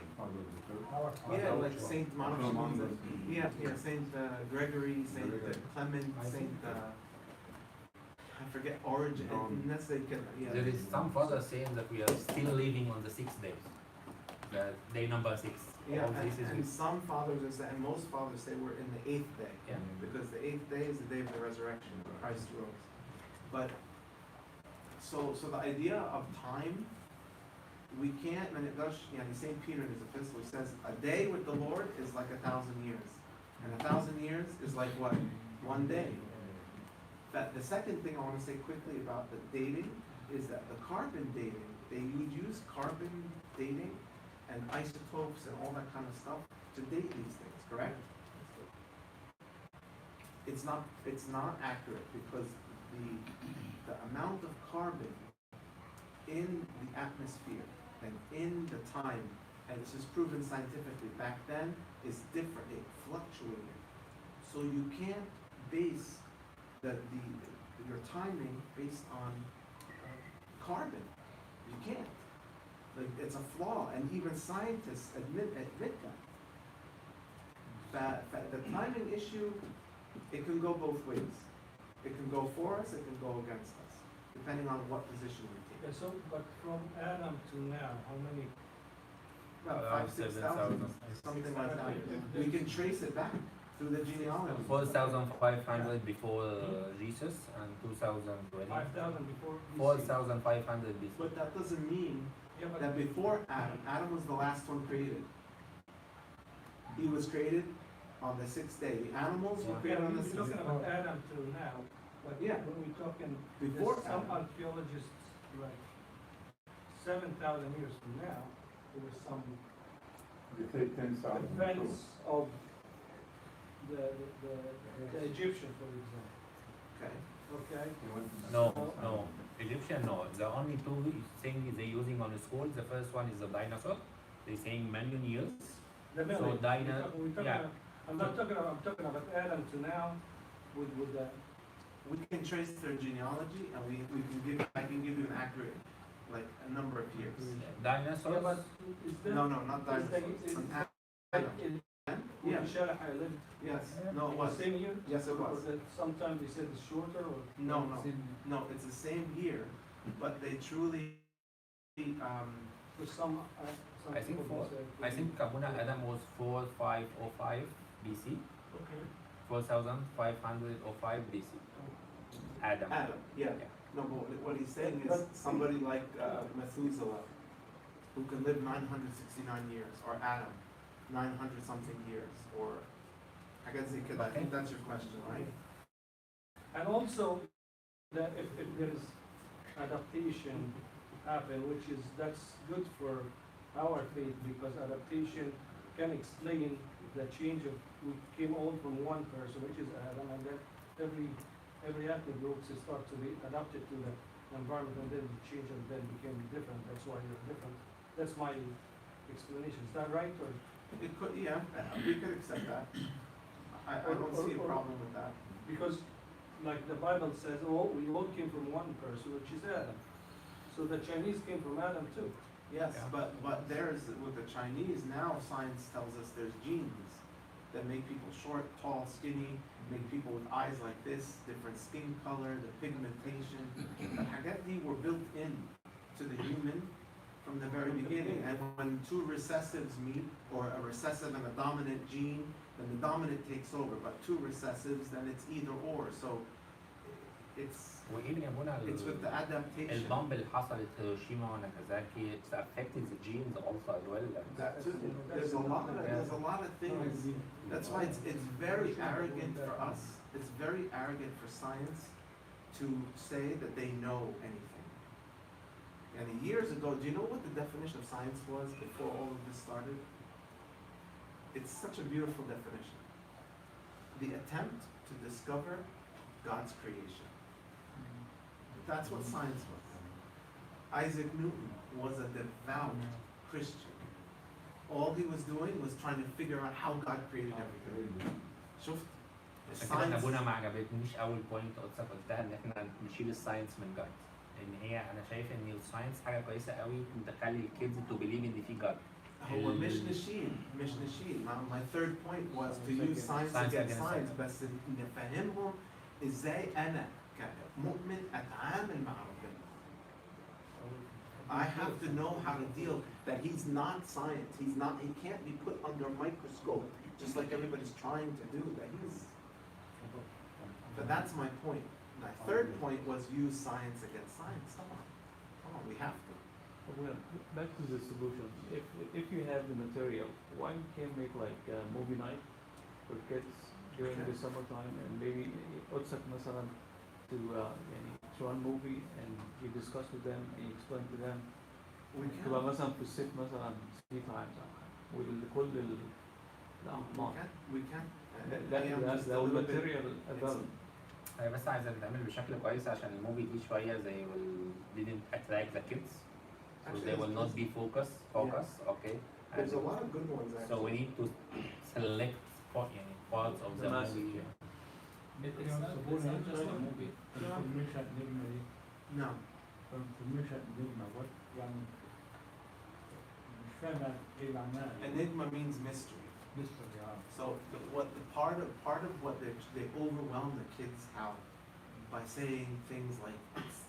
Yeah, like Saint Monica. Yeah, Saint Gregory, Saint Clement, Saint I forget Origin. There is some fathers saying that we are still living on the 6 days. That day number 6. Yeah, All this is and some fathers are saying, and most fathers say we're in the 8th day. Yeah. Because the 8th day is the day of the resurrection, when Christ rose. But so the idea of time, we can't, and it does, St. Peter in his epistle, he says, a day with the Lord is like 1,000 years. And 1,000 years is like what? 1 day. The second thing I want to say quickly about the dating is that the carbon dating, they would use carbon dating and isotopes and all that kind of stuff to date these things, correct? It's not accurate because the amount of carbon in the atmosphere and in the time, and this is proven scientifically back then, is different. It fluctuated. So you can't base your timing based on carbon. You can't. Like, it's a flaw, and even scientists admit that. The timing issue, it can go both ways. It can go for us, it can go against us, depending on what position we take. Yeah, so, but from Adam to now, how many? About 5,000, 6,000, something like that. We can trace it back through the genealogy. 4,500 before Jesus and 2,020. 5,000 before. 4,500 before. But that doesn't mean Yeah, but that before Adam was the last one created. He was created on the 6th day. The animals were created on the 6th talking day. about Adam till now, but Yeah. when we're talking, Before there's some Adam. archaeologists, like 7,000 years from now, there was some You say 10,000. events of the Egyptian, for example, Okay. okay? No. Egyptian, no. The only two things they're using on the school, the first one is the dinosaur. They're saying million years. The So million. We're talking yeah. about, I'm talking about Adam to now with the, We can trace their genealogy and we can give can give you an accurate, like a number of years. Dinosaurs. Yeah, but is that? No, not is dinosaurs. the- An is- Adam. in- Yeah. in Sharah I lived Yes. No, it the was. same year? Yes, it Or was. that sometimes they said it's shorter or? No, no, it's the same year, but they truly, For some I think people for- say- I think Kabuna Adam was 4505 BC, Okay. 4505 BC. Adam. Adam, yeah. No, but what he's saying is But- somebody like Methuselah, who can live 969 years, or Adam, 900 something years, or I guess he could, I think that's your question, right? And also, that if there is adaptation happen, which is, that's good for our faith, because adaptation can explain the change of, we came all from one person, which is Adam, and then every ethnic groups start to be adapted to the environment, and then the change and then became different, that's why you're different. That's my explanation, is that right, or? It could, yeah, we could accept that. I don't see a problem with that. Because, like the Bible says, oh, we all came from one person, which is Adam. So the Chinese came from Adam too. Yes, Yeah. but there's, with the Chinese, now science tells us there's genes that make people short, tall, skinny, make people with eyes like this, different skin color, the pigmentation. The Hagati were built in to the human from the very beginning. And when two recessives meet, or a recessive and a dominant gene, then the dominant takes over. But two recessives, then it's either or. So it's وإيه اللي يبون على it's with the adaptation. البomb اللي حصلت هيروشيما وناكازاكي it's affected the genes also as well. That too. There's a lot of things. That's why it's very arrogant for us. It's very arrogant for science to say that they know anything. And years ago, do you know what the definition of science was before all of this started? It's such a beautiful definition. The attempt to discover God's creation. That's what science was. Isaac Newton was a devout Christian. All he was doing was trying to figure out how God created everything. شفت؟ عشان كده احنا الساينس ابونا ما عجبتنيش اول بوينت قلتها ان احنا نشيل الساينس من جاد، لان هي انا شايف ان الساينس حاجه كويسه قوي تخلي الكيدز تو بليف ان في جاد. هو مش نشيل. My third point was to use science against science بس نفهمهم ازاي انا كمؤمن اتعامل مع ربنا. I have to know how to deal that he's not science. He can't be put under a microscope just like everybody's trying to do. That he's. But that's my point. My third point was use science against science. Come on, we have to. Well, back to the solution. If you have the material, why you can't make like a movie night for kids during the summertime, and maybe قدسك مثلا to يعني to one movie and you discuss with them and you explain to them. We تبقى can. مثلا في الصيف مثلا 3 times ولكل الأعمار. We can. ده لو الماتيريال available. هي بس عايزه تتعمل بشكل كويس عشان الموفي دي شويه زي didn't attract the kids. So they will not be focused. Okay. There's a lot of good ones actually. So we need to select يعني parts of the The message, movie. It's not just a movie. No. Enigma means mystery. So part of what they overwhelm the kids out by saying things like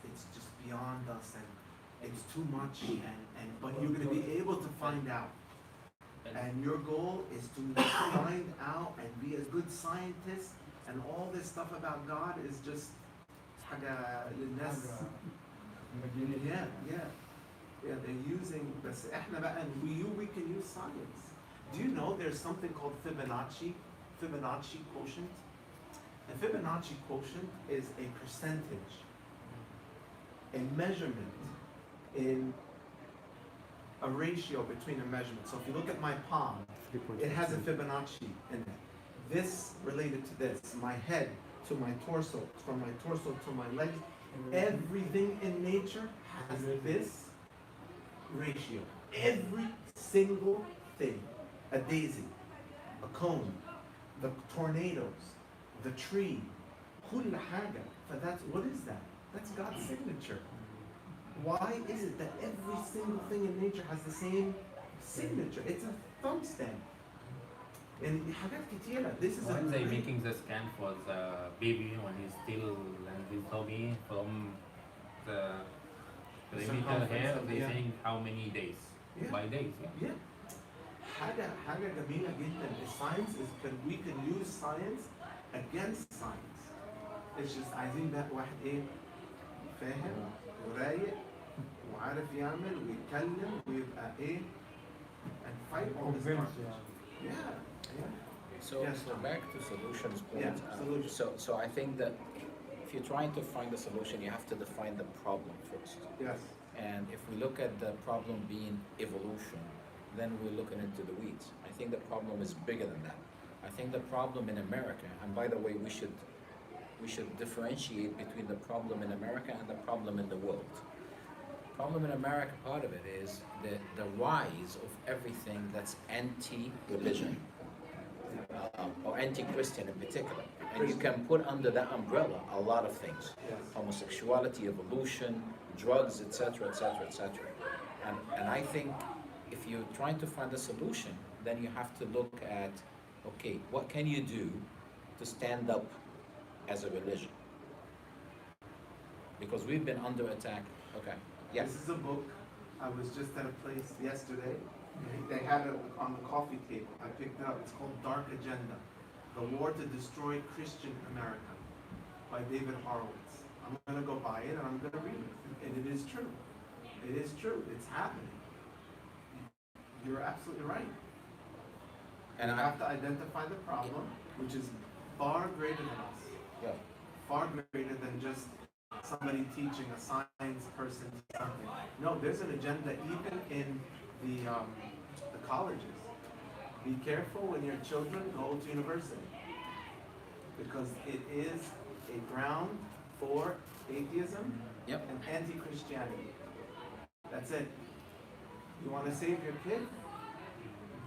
it's just beyond us and it's too much and but you're going to be able to find out. And your goal is to find out and be a good scientist, and all this stuff about God is just حاجة للناس. Yeah, they're using بس احنا بقى we can use science. Do you know there's something called Fibonacci quotient? A Fibonacci quotient is a percentage, a measurement in a ratio between a measurement. So if you look at my palm, it has a Fibonacci in it. This related to this, my head to my torso, from my torso to my legs, everything in nature has this ratio. Every single thing. A daisy, a cone, the tornadoes, the tree, كل حاجة. But what is that? That's God's signature. Why is it that every single thing in nature has the same signature? It's a thumb stamp. And حاجات كتيرة. This is When a they great- making the scan for the baby when he's still and they told me from the perimeter circumference here, of- they yeah. saying how many days? Yeah. By days, yeah. Yeah. حاجة جميلة جدا. Science is we can use science against science. It's just عايزين بقى واحد ايه فاهم ورايق وعارف يعمل ويتكلم ويبقى ايه and fight all this garbage. Yeah. Yeah. So, Yes, so Tom. back to solutions point. Yeah, solutions. So I think that if you're trying to find a solution, you have to define the problem first. Yes. And if we look at the problem being evolution, then we're looking into the weeds. I think the problem is bigger than that. I think the problem in America, and by the way, we should differentiate between the problem in America and the problem in the world. Problem in America, part of it is the rise of everything that's anti-religion. Or anti-Christian in particular. And you can put under that umbrella a lot of things. Yes. Homosexuality, evolution, drugs, etc., etc., etc. And I think if you're trying to find a solution, then you have to look at, okay, what can you do to stand up as a religion? Because we've been under attack. Okay, yes. This is a book. I was just at a place yesterday. They had it on the coffee table. I picked it up. It's called Dark Agenda: The War to Destroy Christian America by David Horowitz. I'm going to go buy it and I'm going to read it. And it is true. It is true. It's happening. You're absolutely right. And You I have to identify the problem, which is far greater than us. yeah. Far greater than just somebody teaching a science person something. No, there's an agenda even in the colleges. Be careful when your children go to university, because it is a ground for atheism Yep. and anti-Christianity. That's it. You want to save your kid?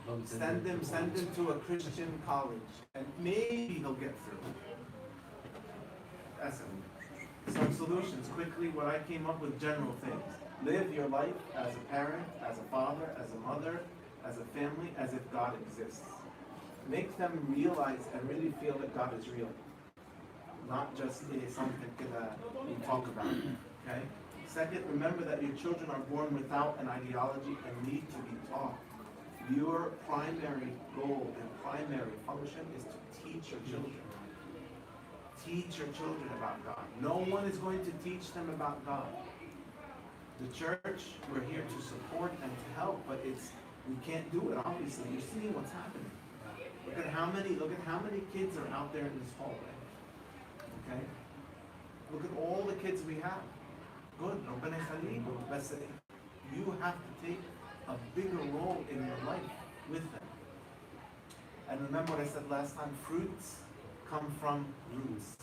Don't Send him to a Christian college, and maybe he'll get through. That's it. Some solutions, quickly, what I came up with, general things. Live your life as a parent, as a father, as a mother, as a family, as if God exists. Make them realize and really feel that God is real. Not just something that we talk about, okay? Second, remember that your children are born without an ideology and need to be taught. Your primary goal and primary function is to teach your children. Teach your children about God. No one is going to teach them about God. The church, we're here to support and to help, but we can't do it, obviously. You're seeing what's happening. Look at how many kids are out there in this hallway. Okay? Look at all the kids we have. Good. ربنا يخليكم. But you have to take a bigger role in your life with them. And remember what I said last time, fruits come from roots.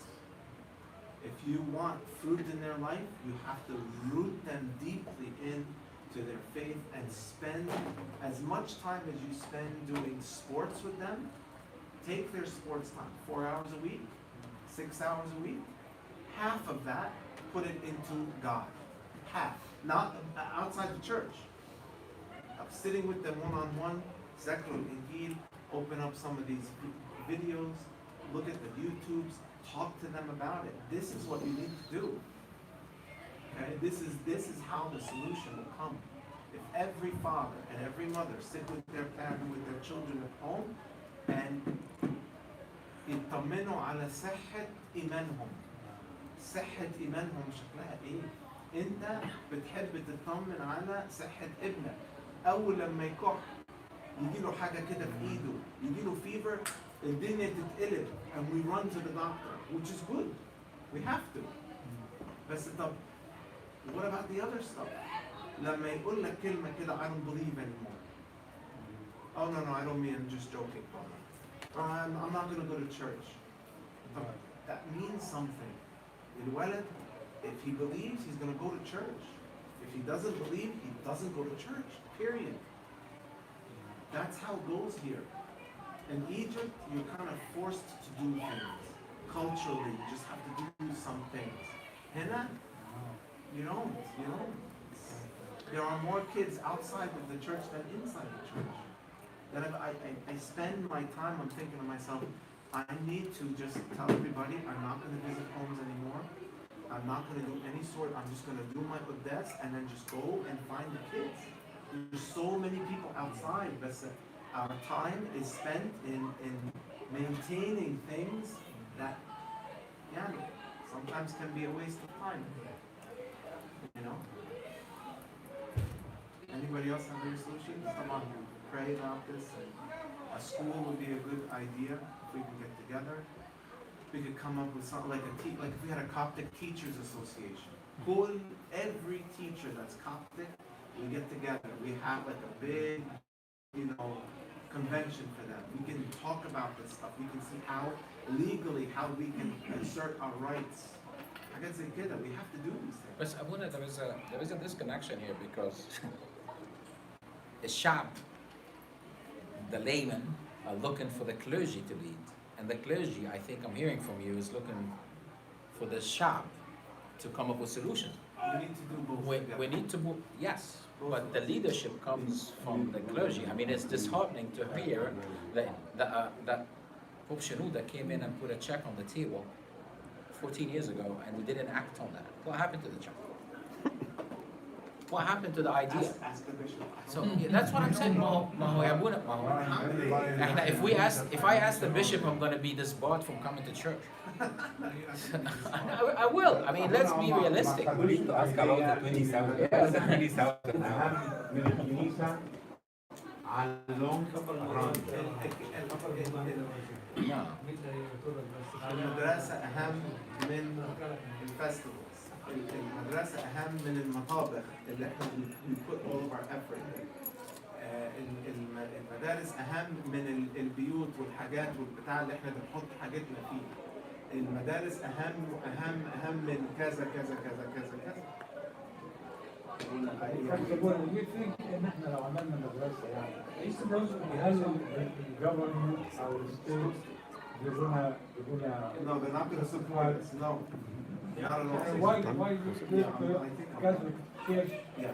If you want fruit in their life, you have to root them deeply into their faith and spend as much time as you spend doing sports with them. Take their sports time, 4 hours a week, 6 hours a week. Half of that, put it into God. Half. Not outside the church. Sitting with them one-on-one, Zakrul Injil, open up some of these videos, look at the YouTubes, talk to them about it. This is what you need to do. Okay? This is how the solution will come. If every father and every mother sit with their family, with their children at home, and يطمنوا على صحة إيمانهم. صحة إيمانهم شكلها إيه؟ أنت بتحب تطمن على صحة ابنك. أول لما يكح يجيله حاجة كده في إيده، يجيله fever, الدنيا تتقلب, and we run to the doctor, which is good. We have to. بس طب what about the other stuff? لما يقول لك كلمة كده, I don't believe anymore. Oh no, I don't mean, I'm just joking. I'm not going to go to church. That means something. الولد, if he believes, he's going to go to church. If he doesn't believe, he doesn't go to church. Period. That's how it goes here. In Egypt, you're kind of forced to do things. Culturally, you just have to do some things. Hina, you don't. there are more kids outside of the church than inside the church. That if I spend my time, I'm thinking to myself, I need to just tell everybody I'm not going to visit homes anymore. I'm not going to do any sort. I'm just going to do my Udes and then just go and find the kids. There's so many people outside. But our time is spent in maintaining things that, yeah, sometimes can be a waste of time. You know? Anybody else have any solutions? Someone can pray about this. A school would be a good idea if we can get together. We could come up with something like like if we had a Coptic Teachers Association. Every teacher that's Coptic, we get together. We have like a big, convention for them. We can talk about this stuff. We can see how legally we can assert our rights. I can say, that we have to do these things. But Abuna, there is a disconnection here because the shop, the laymen, are looking for the clergy to lead. And the clergy, I think I'm hearing from you, is looking for the shop to come up with solutions. We need to do both. We need to move, yes, Both but of the us. leadership comes from the clergy. I mean, it's disheartening to hear that Pope Shenouda came in and put a check on the table 14 years ago, and we didn't act on that. What happened to the check? What happened to the idea? Ask the bishop. So yeah, that's what I'm saying. If I ask the bishop, I'm going to be disbarred from coming to church. I will. I mean, let's be realistic. We need to ask about the 20,000. Yes, the 20,000. من الكنيسة علم رمز. No. المدرسة أهم من الفستيفالز. المدرسة أهم من المطابخ اللي احنا we put all of our effort in. المدارس أهم من البيوت والحاجات والبتاع اللي احنا بنحط حاجتنا فيه. المدارس أهم من كذا كذا كذا كذا كذا. Do you think إن إحنا لو عملنا مدرسة هل الجفرمنت أو الستيت يجونا No, they're not going to support us. No. Not at all. why you split the Catholic Church Yeah.